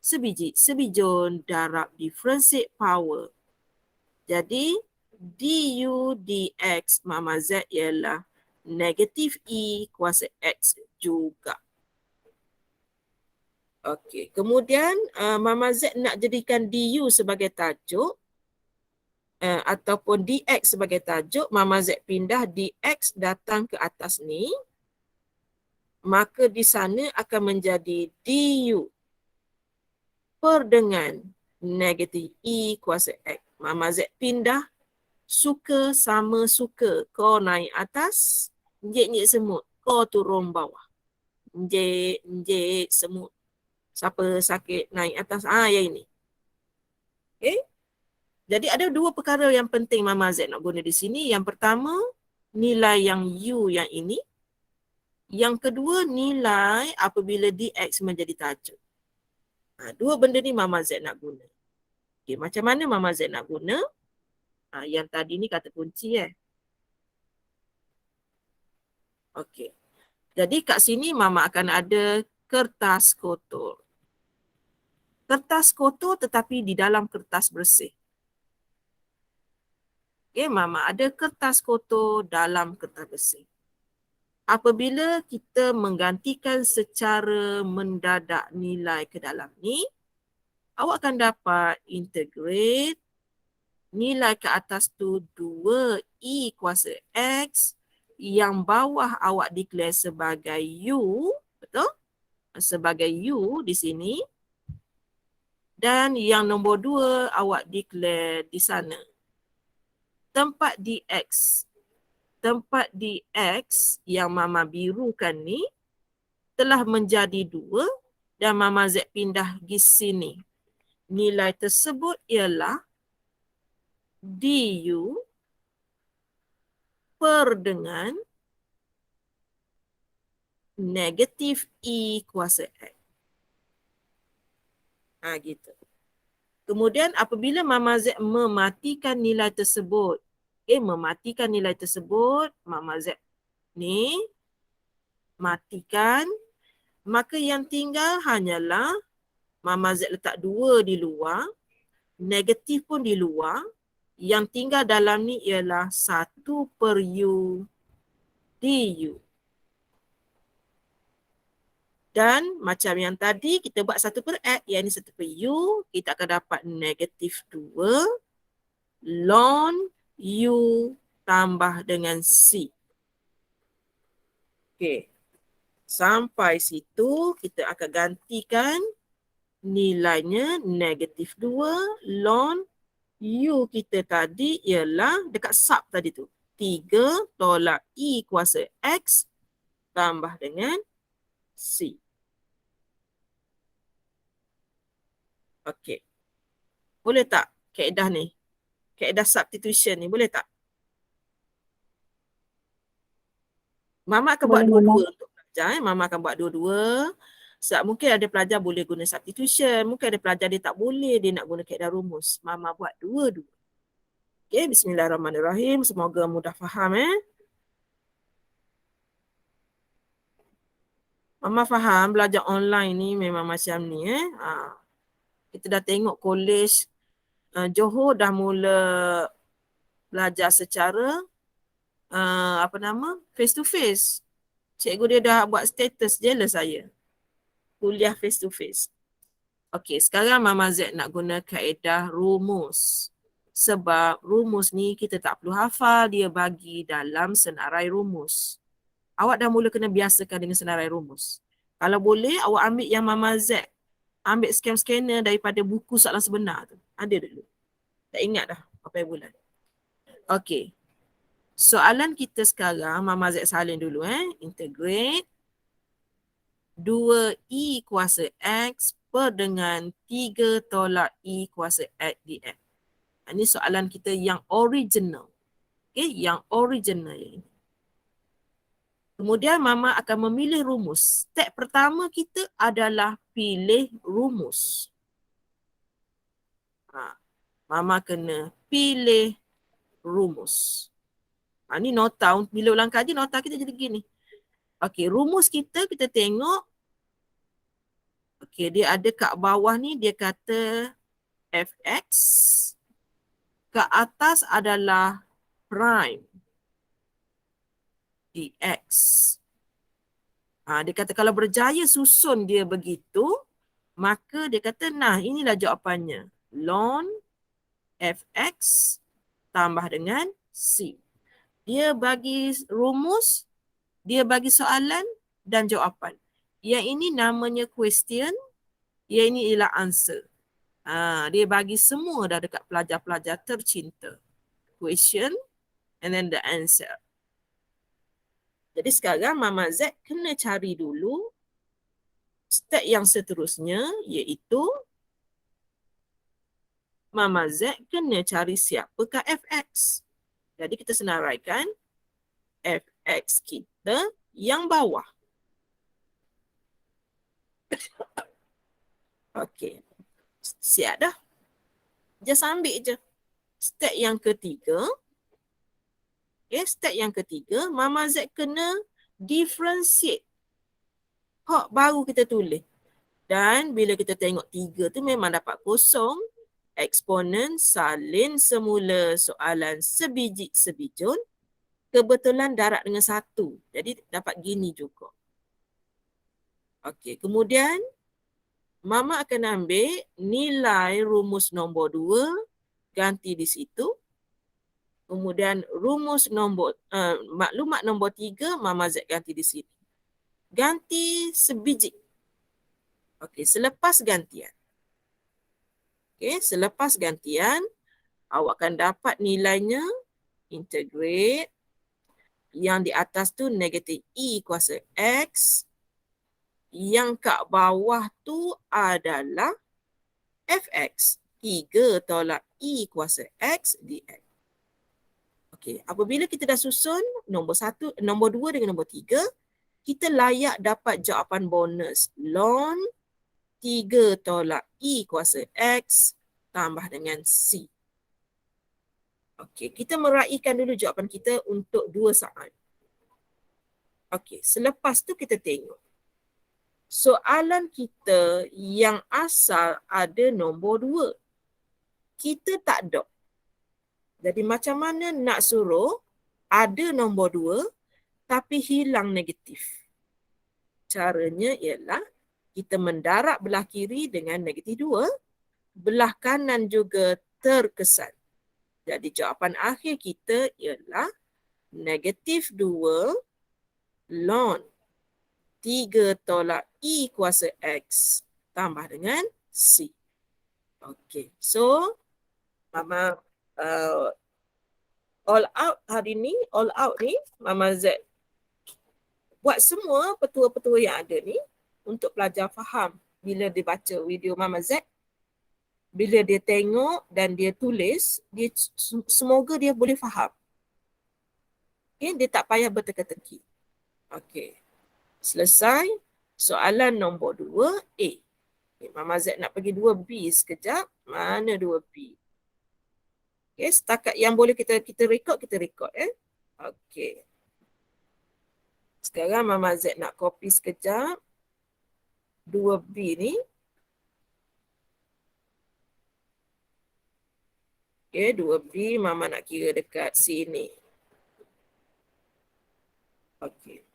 Sebijun darab differentiate power. Jadi du dx Mama Z ialah negatif E kuasa X juga. Okey, kemudian Mama Z nak jadikan du sebagai tajuk ataupun dx sebagai tajuk. Mama Z pindah dx datang ke atas ni. Maka di sana akan menjadi du per dengan negatif E kuasa X. Mama Z pindah suka sama suka. Kau naik atas, njek semut. Kau turun bawah. Njek semut. Siapa sakit naik atas? Yang ini. Okay. Jadi ada dua perkara yang penting Mama Z nak guna di sini. Yang pertama, nilai yang U yang ini. Yang kedua, nilai apabila dx menjadi tajuk. Dua benda ni Mama Z nak guna. Okay, macam mana Mama Z nak guna? Yang tadi ni kata kunci Okey. Jadi kat sini Mama akan ada kertas kotor. Kertas kotor tetapi di dalam kertas bersih. Okey, Mama ada kertas kotor dalam kertas bersih. Apabila kita menggantikan secara mendadak nilai ke dalam ni, awak akan dapat integrate nilai ke atas tu 2E kuasa X, yang bawah awak declare sebagai U, betul? Sebagai U di sini. Dan yang nombor 2 awak declare di sana. Tempat dx yang Mama birukan ni telah menjadi 2 dan Mama Z pindah di sini. Nilai tersebut ialah du per dengan negatif E kuasa X. Gitu. Kemudian apabila Mama Z mematikan nilai tersebut, mematikan nilai tersebut, Mama Z ni matikan, maka yang tinggal hanyalah Mama Z letak 2 di luar, negatif pun di luar, yang tinggal dalam ni ialah 1 per U du. Dan macam yang tadi kita buat 1 per X, yang ini 1 per U, kita akan dapat negatif 2 ln U tambah dengan C. Okey. Sampai situ kita akan gantikan nilainya negatif 2 ln U kita tadi ialah dekat sub tadi tu. 3 tolak E kuasa X tambah dengan C. Okey. Boleh tak kaedah ni? Kaedah substitution ni boleh tak? Mama akan buat dua-dua untuk belajar. Mama akan buat dua-dua. Sebab mungkin ada pelajar boleh guna substitution, mungkin ada pelajar dia tak boleh, dia nak guna kaedah rumus. Mama buat dua-dua. Okay, bismillahirrahmanirrahim. Semoga mudah faham Mama faham belajar online ni memang macam ni Kita dah tengok kolej Johor dah mula belajar secara face to face. Cikgu dia dah buat status, jealous saya. Kuliah face to face. Okey, sekarang Mama Z nak guna kaedah rumus. Sebab rumus ni kita tak perlu hafal, dia bagi dalam senarai rumus. Awak dah mula kena biasakan dengan senarai rumus. Kalau boleh, awak ambil yang Mama Z. Ambil scanner daripada buku soalan sebenar tu. Ada dulu. Tak ingat dah apa yang bulan. Okey. Soalan kita sekarang, Mama Z salin dulu Integrate 2E kuasa X per dengan 3 tolak E kuasa X dx. Ini soalan kita yang original. Okay, yang original ini. Kemudian Mama akan memilih rumus. Step pertama kita adalah pilih rumus. Mama kena pilih rumus. Ni nota, bila ulang kaji nota kita jadi gini. Okey, rumus kita tengok. Okey, dia ada kat bawah ni dia kata fx. Kat atas adalah prime dx. Dia kata kalau berjaya susun dia begitu, maka dia kata nah inilah jawapannya. Ln fx tambah dengan c. Dia bagi rumus, dia bagi soalan dan jawapan. Yang ini namanya question, yang ini ialah answer. Dia bagi semua dah dekat pelajar-pelajar tercinta. Question and then the answer. Jadi sekarang Mama Z kena cari dulu step yang seterusnya, iaitu Mama Z kena cari siapakah fx. Jadi kita senaraikan fx kita yang bawah. Okey. Siap dah. Just ambil je. Step yang ketiga. Okay, step yang ketiga, Mama Z kena differentiate. Hak baru kita tulis. Dan bila kita tengok 3 tu memang dapat kosong. Eksponen salin semula soalan sebiji sebijun. Kebetulan darat dengan 1. Jadi dapat gini juga. Okey, kemudian Mama akan ambil nilai rumus nombor 2. Ganti di situ. Kemudian rumus nombor maklumat nombor 3 Mama Z ganti di sini. Ganti sebiji. Okey, selepas gantian. Okey, selepas gantian awak akan dapat nilainya integrate yang di atas tu negatif E kuasa X. Yang kat bawah tu adalah fx. 3 tolak E kuasa X dx. Okey, apabila kita dah susun nombor 2 dengan nombor 3, kita layak dapat jawapan bonus. Ln 3 tolak E kuasa X tambah dengan C. Okey, kita meraihkan dulu jawapan kita untuk 2 saat. Okey, selepas tu kita tengok. Soalan kita yang asal ada nombor 2. Kita tak ada. Jadi macam mana nak suruh ada nombor 2 tapi hilang negatif? Caranya ialah kita mendarab belah kiri dengan negatif 2. Belah kanan juga terkesan. Jadi jawapan akhir kita ialah negatif 2 ln 3 tolak E kuasa X tambah dengan C. Okey, so Mama all out hari ni, all out ni Mama Z buat semua petua-petua yang ada ni untuk pelajar faham bila dia baca video Mama Z. Bila dia tengok dan dia tulis, dia semoga dia boleh faham. Okay, dia tak payah berteka-teki. Okey. Selesai. Soalan nombor 2A. Okay, Mama Z nak pergi 2B sekejap. Mana 2B? Okay, setakat yang boleh kita rekod, kita rekod. Okay. Sekarang Mama Z nak copy sekejap. 2B ni. Okay, 2B Mama nak kira dekat sini. Okay.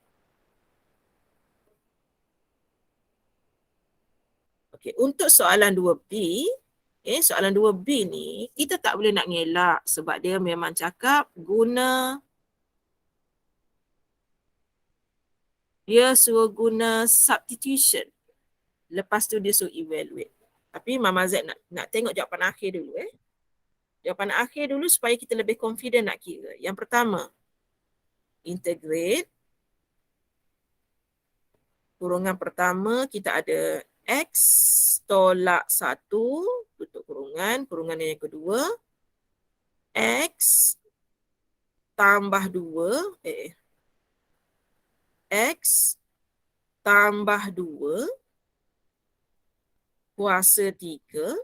Okay, untuk soalan 2B, soalan 2B ni, kita tak boleh nak ngelak sebab dia memang cakap dia suruh guna substitution. Lepas tu dia suruh evaluate. Tapi Mama Z nak tengok jawapan akhir dulu. Jawapan akhir dulu supaya kita lebih confident nak kira. Yang pertama, integrate. Kurungan pertama kita ada X tolak 1, tutup kurungan. Kurungan yang kedua, X tambah 2, X tambah 2 kuasa 3.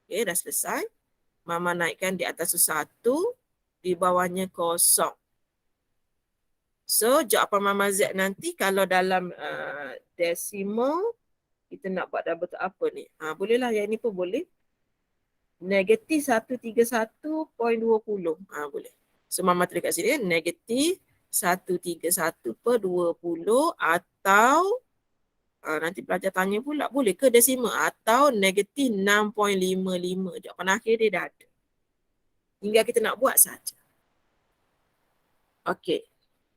Okay, dah selesai. Mama naikkan di atas 1, di bawahnya 0. So, jawapan Mama Z nanti kalau dalam decimal, kita nak buat double apa ni? Bolehlah yang ni pun boleh. Negatif 131.20. Boleh. So, Mama tulis kat sini. Negatif 131/20 atau nanti pelajar tanya pula, boleh ke decimal? Atau negatif 6.55. Jawapan akhir dia dah ada. Tinggal kita nak buat saja. Okey.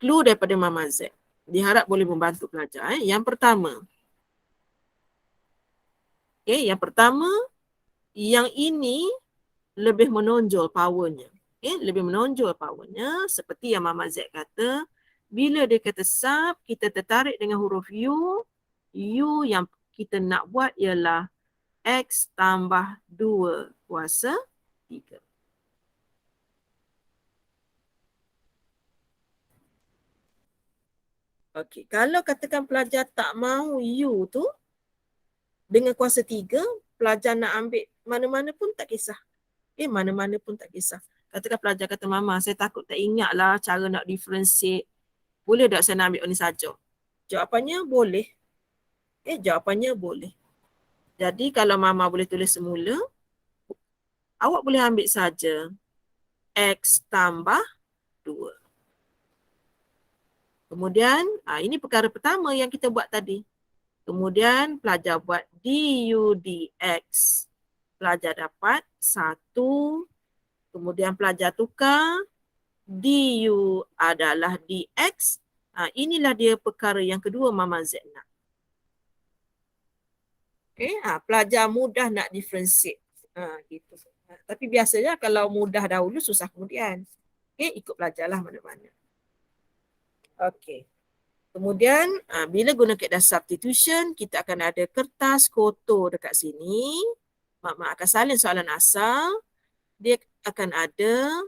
Clue daripada Mama Z. Diharap boleh membantu pelajar. Yang pertama. Yang pertama, yang ini lebih menonjol powernya. Lebih menonjol powernya seperti yang Mama Z kata, bila dia kata sub, kita tertarik dengan huruf U. U yang kita nak buat ialah X tambah 2 kuasa 3. Okey, kalau katakan pelajar tak mahu U tu dengan kuasa 3, pelajar nak ambil mana-mana pun tak kisah. Mana-mana pun tak kisah. Katakan pelajar kata, Mama, saya takut tak ingatlah cara nak differentiate. Boleh tak saya nak ambil ni saja? Jawapannya boleh. Jawapannya boleh. Jadi kalau Mama boleh tulis semula, awak boleh ambil saja X tambah 2. Kemudian, ini perkara pertama yang kita buat tadi. Kemudian pelajar buat du dx. Pelajar dapat 1. Kemudian pelajar tukar. Du adalah dx. Inilah dia perkara yang kedua Mama Z nak. Pelajar mudah nak differentiate. Gitu. Tapi biasanya kalau mudah dahulu, susah kemudian. Ikut pelajarlah mana-mana. Okey. Kemudian bila guna kaedah substitution, kita akan ada kertas kotor dekat sini. Mak akan salin soalan asal. Dia akan ada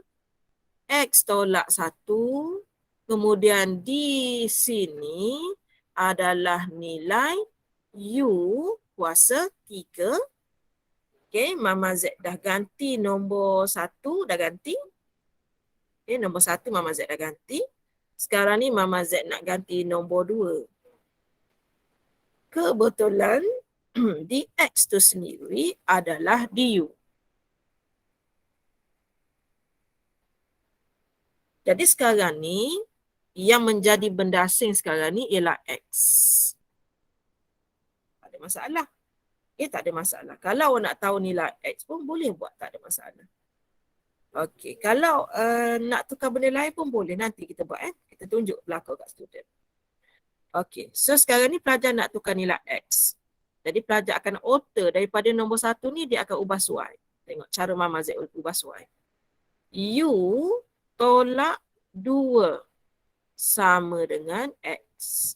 X tolak 1. Kemudian di sini adalah nilai U kuasa 3. Okey, Mama Z dah ganti nombor 1, dah ganti. Nombor 1 Mama Z dah ganti. Sekarang ni Mama Z nak ganti nombor 2. Kebetulan dx tu sendiri adalah du. Jadi sekarang ni yang menjadi benda asing sekarang ni ialah x. Tak ada masalah. Tak ada masalah. Kalau awak nak tahu nilai x pun boleh buat, tak ada masalah. Okey, kalau nak tukar benda lain pun boleh, nanti kita buat. Kita tunjuk belakang kat student. Okey, so sekarang ni pelajar nak tukar nilai x. Jadi pelajar akan alter daripada nombor 1 ni, dia akan ubah y. Tengok cara Mama Z ubah y. U tolak 2 sama dengan x.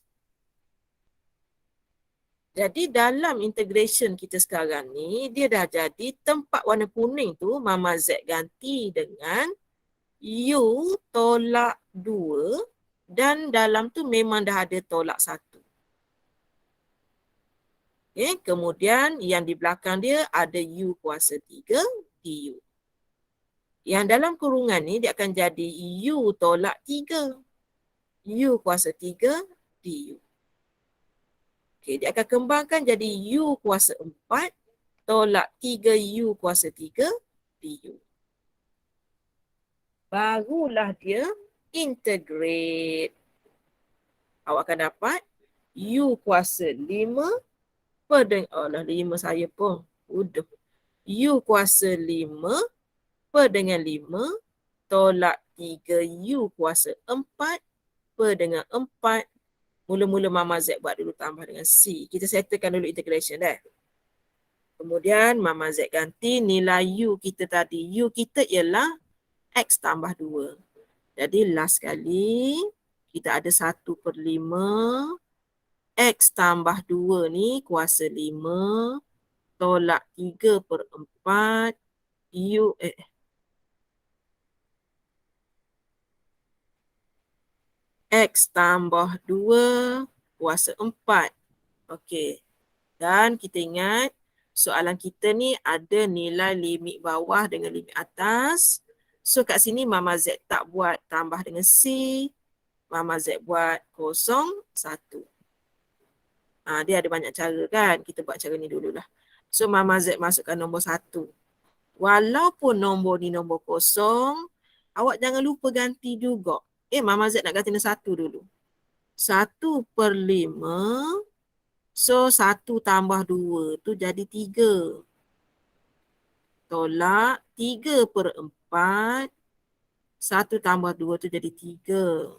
Jadi dalam integration kita sekarang ni, dia dah jadi tempat warna kuning tu Mama Z ganti dengan U tolak 2 dan dalam tu memang dah ada tolak 1. Okay, kemudian yang di belakang dia ada U kuasa 3 DU. Yang dalam kurungan ni dia akan jadi U tolak 3. U kuasa 3 DU. Okay, dia akan kembangkan jadi U kuasa 4 tolak 3U kuasa 3 DU. Barulah dia integrate. Awak akan dapat U kuasa 5 per dengan, alah 5 saya pun. Udah. U kuasa 5 per dengan 5 tolak 3U kuasa 4 per dengan 4. Mula-mula Mama Z buat dulu tambah dengan C. Kita settlekan dulu integration dah. Kemudian Mama Z ganti nilai U kita tadi. U kita ialah X tambah 2. Jadi last sekali kita ada 1/5 X tambah 2 ni kuasa 5 tolak 3/4 U X tambah 2 kuasa 4. Okey. Dan kita ingat soalan kita ni ada nilai limit bawah dengan limit atas. So kat sini Mama Z tak buat tambah dengan C. Mama Z buat 0, 1. Dia ada banyak cara kan. Kita buat cara ni dululah. So Mama Z masukkan nombor 1. Walaupun nombor ni nombor 0, awak jangan lupa ganti juga. Mama Z nak ganti dengan 1 dulu. 1/5. So 1 tambah 2 tu jadi 3. Tolak 3/4. 1 tambah 2 tu jadi 3.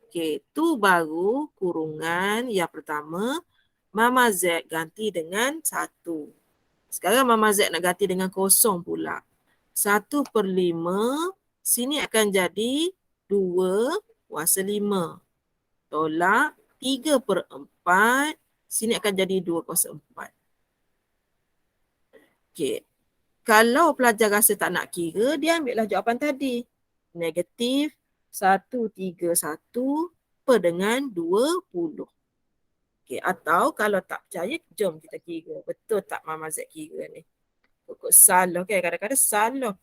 Okey, tu baru kurungan yang pertama. Mama Z ganti dengan 1. Sekarang Mama Z nak ganti dengan 0 pula. 1/5 sini akan jadi 2 kuasa 5. Tolak 3/4 sini akan jadi 2 kuasa 4. Okey. Kalau pelajar rasa tak nak kira, dia ambillah jawapan tadi. Negatif 131 per dengan 20. Okey, atau kalau tak percaya, jom kita kira. Betul tak Mama Z kira ni? Pokok salah kan? Kadang-kadang salah.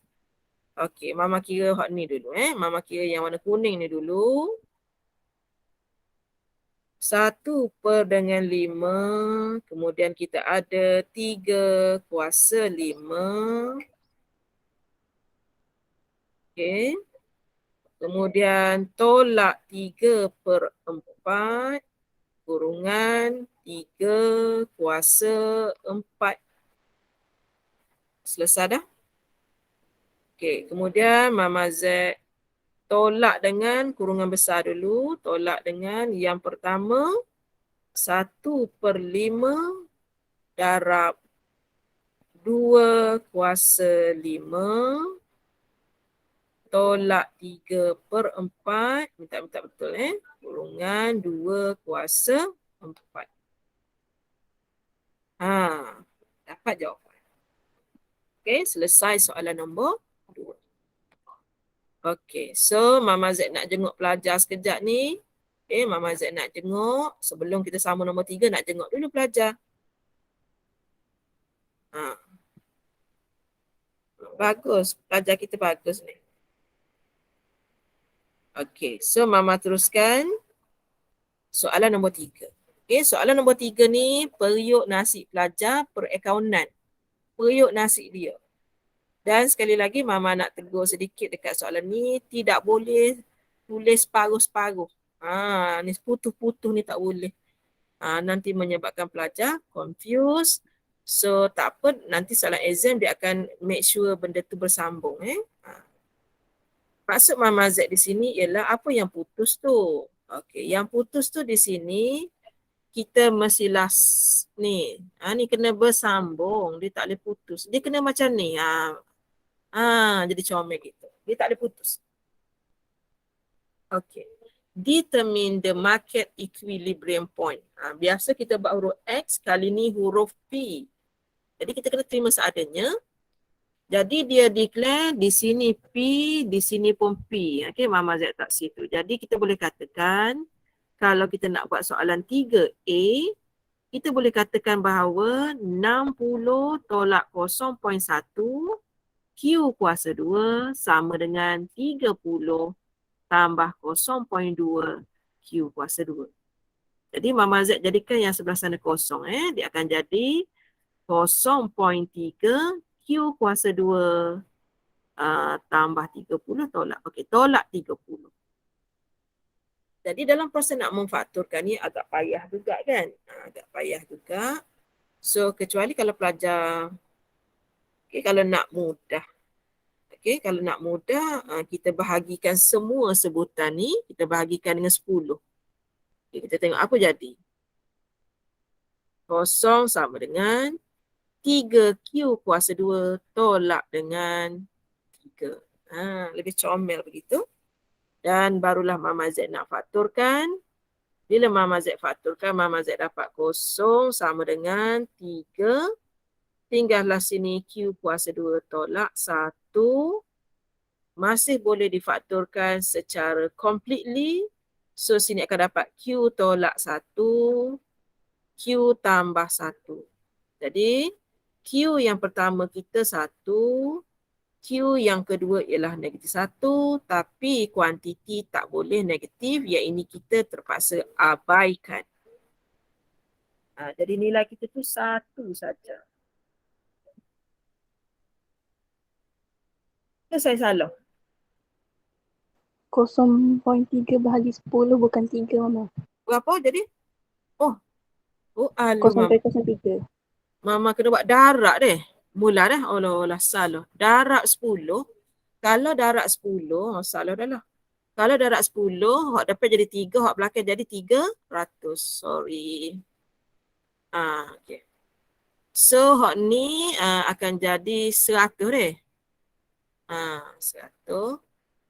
Okey, Mama kira hot ni dulu. Mama kira yang warna kuning ni dulu. 1 per dengan 5. Kemudian kita ada 3 kuasa 5. Okey. Kemudian tolak 3/4 kurungan 3 kuasa 4. Selesai dah? Okey, kemudian Mama Z tolak dengan kurungan besar dulu. Tolak dengan yang pertama 1/5 darab 2 kuasa 5 tolak 3/4. Minta betul kurungan 2 kuasa 4. Dapat jawapan. Okey, selesai soalan nombor 2. Okey, so Mama Z nak jenguk pelajar sekejap ni. Mama Z nak jenguk. Sebelum kita sambung nombor 3, nak jenguk dulu pelajar. Bagus, pelajar kita bagus ni. Okey, so Mama teruskan soalan nombor 3. Okey, soalan nombor 3 ni periuk nasib pelajar perakaunan. Periuk nasib dia. Dan sekali lagi Mama nak tegur sedikit dekat soalan ni, tidak boleh tulis separuh-separuh. Ni putus-putus ni tak boleh. Nanti menyebabkan pelajar confused. So tak apa, nanti soalan exam dia akan make sure benda tu bersambung. Maksud Mama Z di sini ialah apa yang putus tu. Okey, yang putus tu di sini kita mestilah ni. Ni kena bersambung, dia tak boleh putus. Dia kena macam ni. Jadi comel gitu. Dia tak boleh putus. Okey. Determine the market equilibrium point. Biasa kita buat huruf X, kali ni huruf P. Jadi kita kena terima seadanya. Jadi dia declare di sini P, di sini pun P. Okey, Mama Z tak situ. Jadi kita boleh katakan kalau kita nak buat soalan 3A, kita boleh katakan bahawa 60 tolak 0.1 Q kuasa 2 sama dengan 30 tambah 0.2 Q kuasa 2. Jadi Mama Z jadikan yang sebelah sana kosong. Dia akan jadi 0.3 Q kuasa 2 tambah 30 tolak. Okey, tolak 30. Jadi dalam proses nak memfakturkan ni agak payah juga kan? Agak payah juga. So kecuali kalau pelajar, kalau nak mudah. Kalau nak mudah, kita bahagikan semua sebutan ni, kita bahagikan dengan 10. Kita tengok apa jadi. 0 sama dengan 3Q kuasa 2 tolak dengan 3. Lebih comel begitu. Dan barulah Mama Z nak fakturkan. Bila Mama Z fakturkan, Mama Z dapat 0 sama dengan 3. Tinggallah sini Q kuasa 2 tolak 1. Masih boleh difakturkan secara completely. So sini akan dapat Q tolak 1. Q tambah 1. Jadi Q yang pertama kita 1. Q yang kedua ialah negatif 1. Tapi kuantiti tak boleh negatif. Yang ini kita terpaksa abaikan. Jadi nilai kita tu 1 saja. Saya salah. 0.3 bahagi 10 bukan 3 Mama. Berapa jadi? Alamak. 0.03. Mama kena buat darab deh. Mula dah. Allah salah. Darab 10. Kalau darab 10, salah dah lah. Kalau darab 10, hak dapat jadi 3, hak belakang jadi 300. Sorry. Okay. So hak ni akan jadi 100 deh. 100.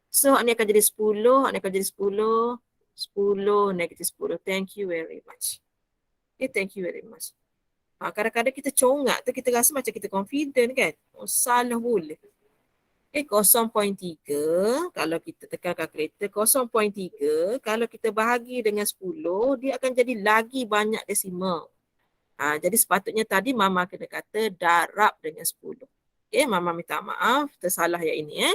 So hak ni akan jadi 10, hak ni akan jadi 10. 10 negatif 10. Thank you very much. Okay, thank you very much. Kadang-kadang kita congak tu kita rasa macam kita confident kan. Salah boleh. 0.3 kalau kita tekan kalkulator 0.3 kalau kita bahagi dengan 10 dia akan jadi lagi banyak desimal. Jadi sepatutnya tadi Mama kena kata darab dengan 10. Mama minta maaf tersalah yang ini.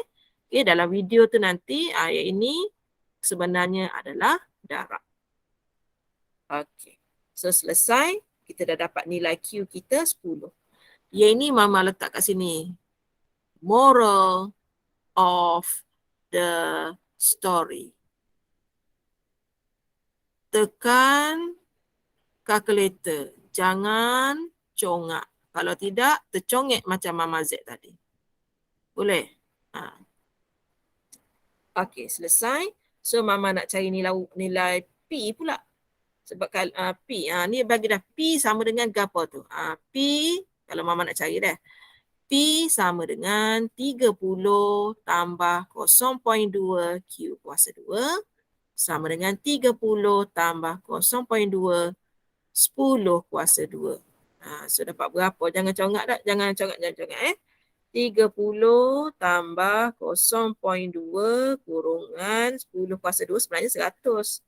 Dalam video tu nanti yang ini sebenarnya adalah darab. Okey. So selesai, kita dah dapat nilai Q kita 10. Yang ini Mama letak kat sini. Moral of the story. Tekan kalkulator. Jangan congak. Kalau tidak, tercongek macam Mama Z tadi. Boleh? Okey, selesai. So Mama nak cari nilai P pula. Sebab P, ni bagi dah P sama dengan gapo tu. P, kalau Mama nak cari dah. P sama dengan 30 tambah 0.2 Q kuasa 2 sama dengan 30 tambah 0.2 10 kuasa 2. So dapat berapa? Jangan congak tak? Jangan congak. 30 tambah 0.2 kurungan 10 kuasa 2 sebenarnya 100.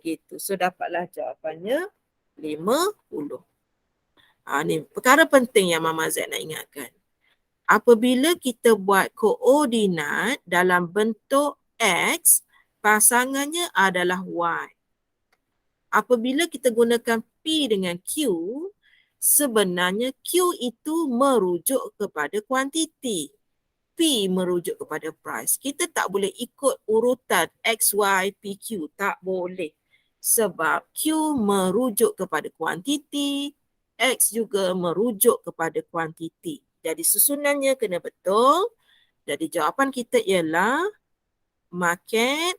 Gitu. So dapatlah jawapannya 50. Ni perkara penting yang Mama Z nak ingatkan. Apabila kita buat koordinat dalam bentuk X, pasangannya adalah Y. Apabila kita gunakan P dengan Q, sebenarnya Q itu merujuk kepada kuantiti. P merujuk kepada price. Kita tak boleh ikut urutan X, Y, P, Q. Tak boleh. Sebab Q merujuk kepada kuantiti, X juga merujuk kepada kuantiti. Jadi susunannya kena betul. Jadi jawapan kita ialah market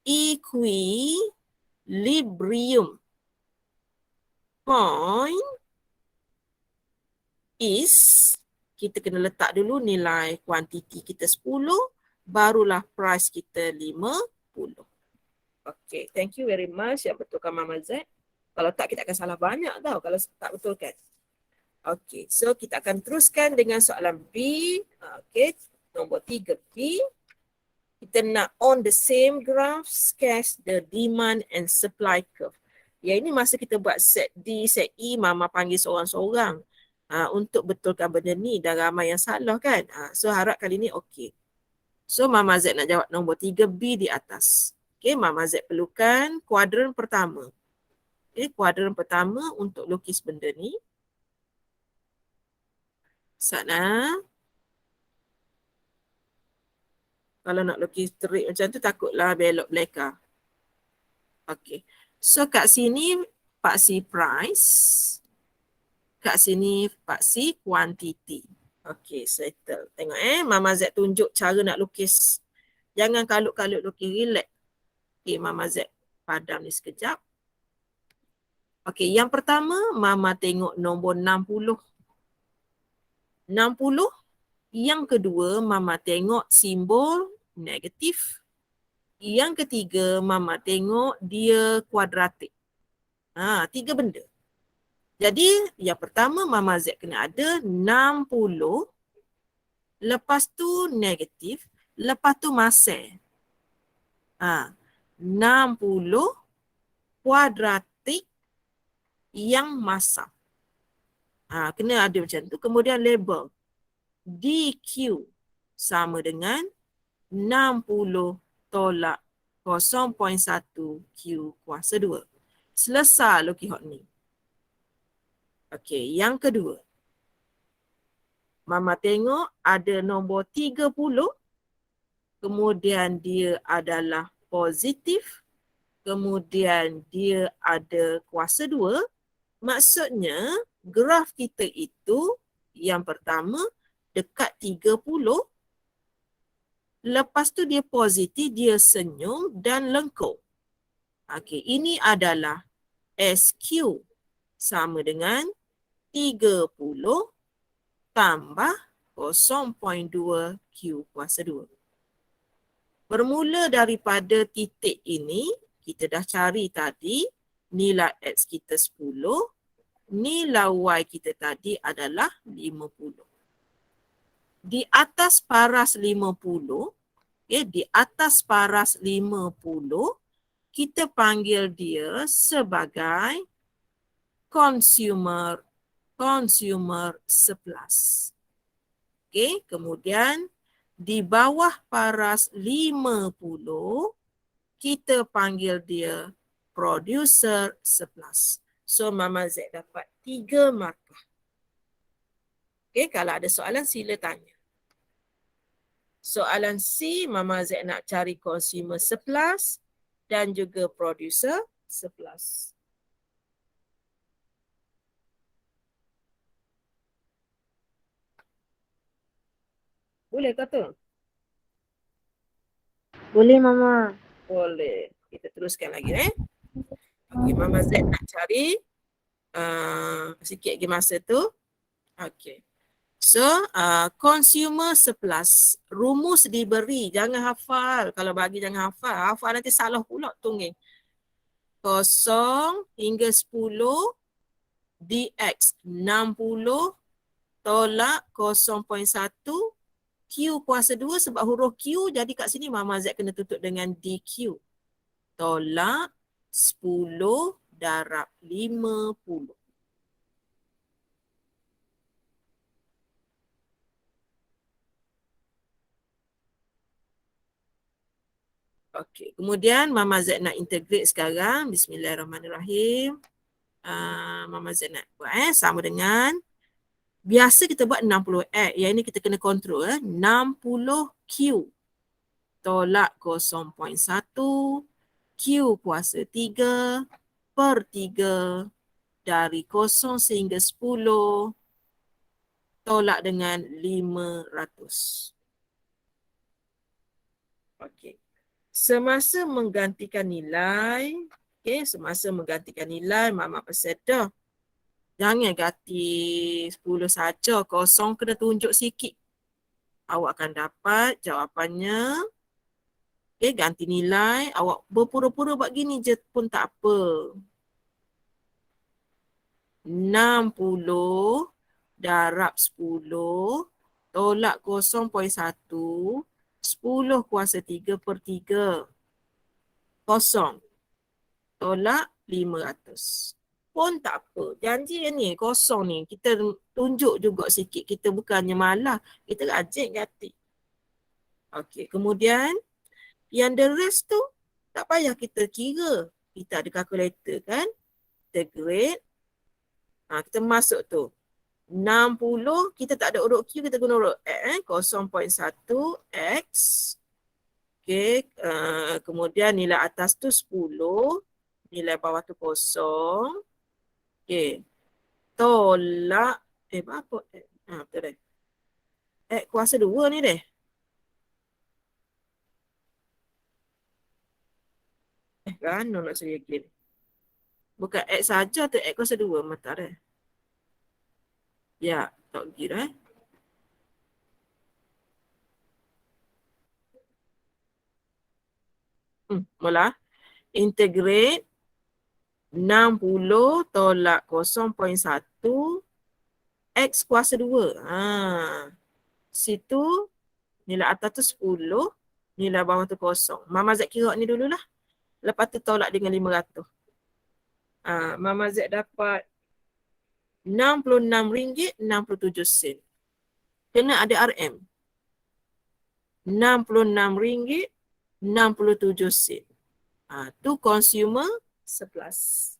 equilibrium point is, kita kena letak dulu nilai kuantiti kita 10, barulah price kita 50. Okay, thank you very much yang betulkan Mama Z. Kalau tak, kita akan salah banyak tau kalau tak betulkan. Okay, so kita akan teruskan dengan soalan B. Okay, nombor 3B. Kita nak on the same graph sketch the demand and supply curve. Ya ini masa kita buat set D, set E, Mama panggil seorang-seorang untuk betulkan benda ni dan ramai yang salah kan. So harap kali ni okey. So Mama Z nak jawab nombor 3B di atas. Okey, Mama Z perlukan kuadran pertama. Okey, kuadran pertama untuk lukis benda ni. Sana. Kalau nak lukis terik macam tu takutlah belok belakang. Okey. So kat sini paksi price. Kat sini paksi quantity. Okey, settle. Tengok Mama Z tunjuk cara nak lukis. Jangan kalut-kalut lukis, relax. Okey, Mama Z padam ni sekejap. Okey, yang pertama Mama tengok nombor 60. 60. Yang kedua Mama tengok simbol negatif. Yang ketiga Mama tengok dia kuadratik. 3 benda. Jadi yang pertama Mama Z kena ada 60. Lepas tu negatif. Lepas tu masih. 60 kuadratik yang masam. Kena ada macam tu. Kemudian label. DQ sama dengan 60 tolak 0.1 Q kuasa 2. Selesai lukis hot ni. Okey, yang kedua. Mama tengok ada nombor 30. Kemudian dia adalah positif. Kemudian dia ada kuasa 2. Maksudnya graf kita itu yang pertama dekat 30. Lepas tu dia positif, dia senyum dan lengkung. Okey, ini adalah SQ sama dengan 30 tambah 0.2 Q kuasa 2. Bermula daripada titik ini, kita dah cari tadi nilai X kita 10, nilai Y kita tadi adalah 50. Di atas paras 50, di atas paras 50, kita panggil dia sebagai consumer surplus. Okey, kemudian di bawah paras 50, kita panggil dia producer surplus. So Mama Z dapat 3 markah. Okey, kalau ada soalan sila tanya. Soalan C, Mama Z nak cari consumer surplus dan juga producer surplus. Boleh kata? Boleh Mama. Boleh. Kita teruskan lagi Okey, Mama Z nak cari sikit lagi masa tu. Okey. So, consumer surplus. Rumus diberi. Jangan hafal. Kalau bagi jangan hafal. Hafal nanti salah pula tungging. 0 hingga 10 dx 60 tolak 0.1 Q kuasa 2 sebab huruf Q jadi kat sini Mama Z kena tutup dengan DQ. Tolak 10 darab 50. Okey, kemudian Mama Z nak integrate sekarang. Bismillahirrahmanirrahim. Mama Z nak buat sama dengan biasa kita buat 60X. Yang ini kita kena kontrol 60Q tolak 0.1 Q kuasa 3 per 3 dari 0 sehingga 10 tolak dengan 500. Okey. Semasa menggantikan nilai, Mama pesan dah. Jangan ganti 10 saja, 0 kena tunjuk sikit. Awak akan dapat jawapannya. Ganti nilai, awak berpura-pura buat gini je pun tak apa. 60 darab 10 tolak 0.1 10 kuasa 3 per 3. 0 tolak 500. Pun tak apa. Janji ni kosong ni. Kita tunjuk juga sikit. Kita bukannya malah. Kita rajin ganti. Okey. Kemudian yang the rest tu tak payah kita kira. Kita ada calculator kan. Integrate. Kita masuk tu. 60. Kita tak ada huruf Q. Kita guna huruf X. 0.1 X. Okey. Kemudian nilai atas tu 10. Nilai bawah tu 0. Okey. Tolak. Apa? Betul dah. X kuasa 2 ni deh. Kan nak cari lagi. Bukan X saja tu X kuasa 2. Mata dah. Ya. Tak pergi dah. Mula. Integrate 60 tolak 0.1 X kuasa 2. Situ nilai atas tu 10. Nilai bawah tu 0. Mama Z kira ni dululah. Lepas tu tolak dengan 500. Mama Z dapat RM66.67. Kena ada RM. RM66.67. Tu consumer surplus.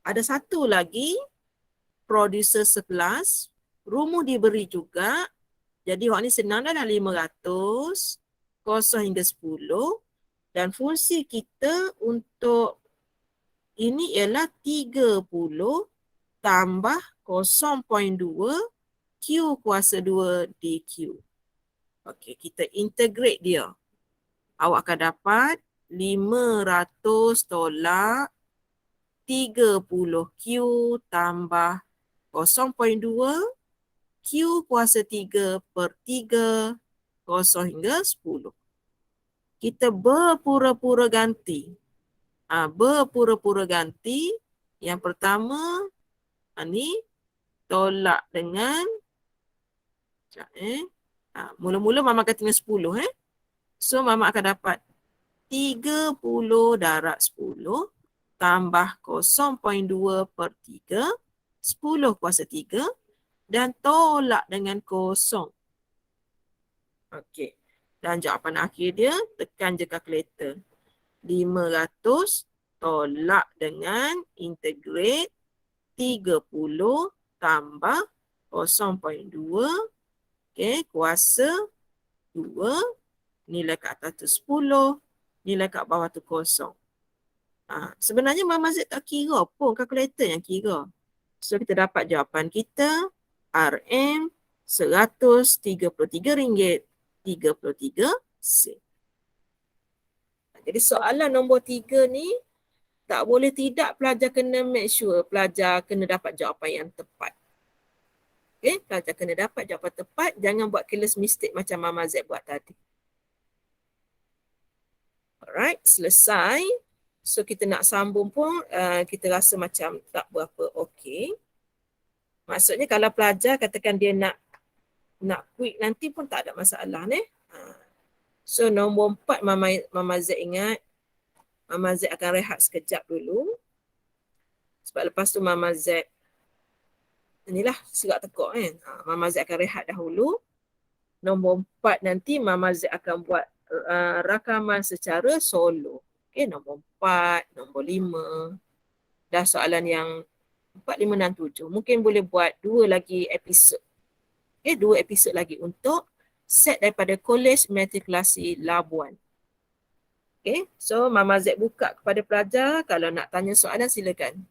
Ada satu lagi producer surplus. Rumuh diberi juga. Jadi awak ni senang dah 500. 0 hingga 10. Dan fungsi kita untuk ini ialah 30 tambah 0.2 Q kuasa 2 DQ. Okey, kita integrate dia. Awak akan dapat 500 tolak 30 Q tambah 0.2 Q kuasa 3 per 3 0 hingga 10. Kita berpura-pura ganti. Berpura-pura ganti. Yang pertama, ni tolak dengan mula-mula Mama akan tinggal 10. So Mama akan dapat 30 darab 10 tambah 0.2 per 3, 10 kuasa 3 dan tolak dengan 0. Okey. Dan jawapan akhir dia, tekan je kalkulator. 500 tolak dengan integrate 30 tambah 0.2 kuasa 2, nilai kat atas tu 10, nilai kat bawah tu 0. Sebenarnya Mama Z tak kira pun, kalkulator yang kira. So kita dapat jawapan kita RM RM133.33. Jadi soalan nombor 3 ni tak boleh tidak pelajar kena make sure pelajar kena dapat jawapan yang tepat. Okay, pelajar kena dapat jawapan tepat. Jangan buat careless mistake macam Mama Z buat tadi. Alright, selesai. So kita nak sambung pun kita rasa macam tak berapa okey. Maksudnya kalau pelajar katakan dia nak quick nanti pun tak ada masalah ni. So nombor 4 Mama Z ingat. Mama Z akan rehat sekejap dulu. Sebab lepas tu Mama Z inilah serak tekuk kan. Mama Z akan rehat dahulu. Nombor 4 nanti Mama Z akan buat rakaman secara solo. Okay, nombor 4, nombor 5. Dah soalan yang 4, 5 dan 7. Mungkin boleh buat 2 lagi episod. Okay, 2 episod lagi untuk set daripada Kolej Matrikulasi Labuan. Okay, so Mama Z buka kepada pelajar. Kalau nak tanya soalan silakan.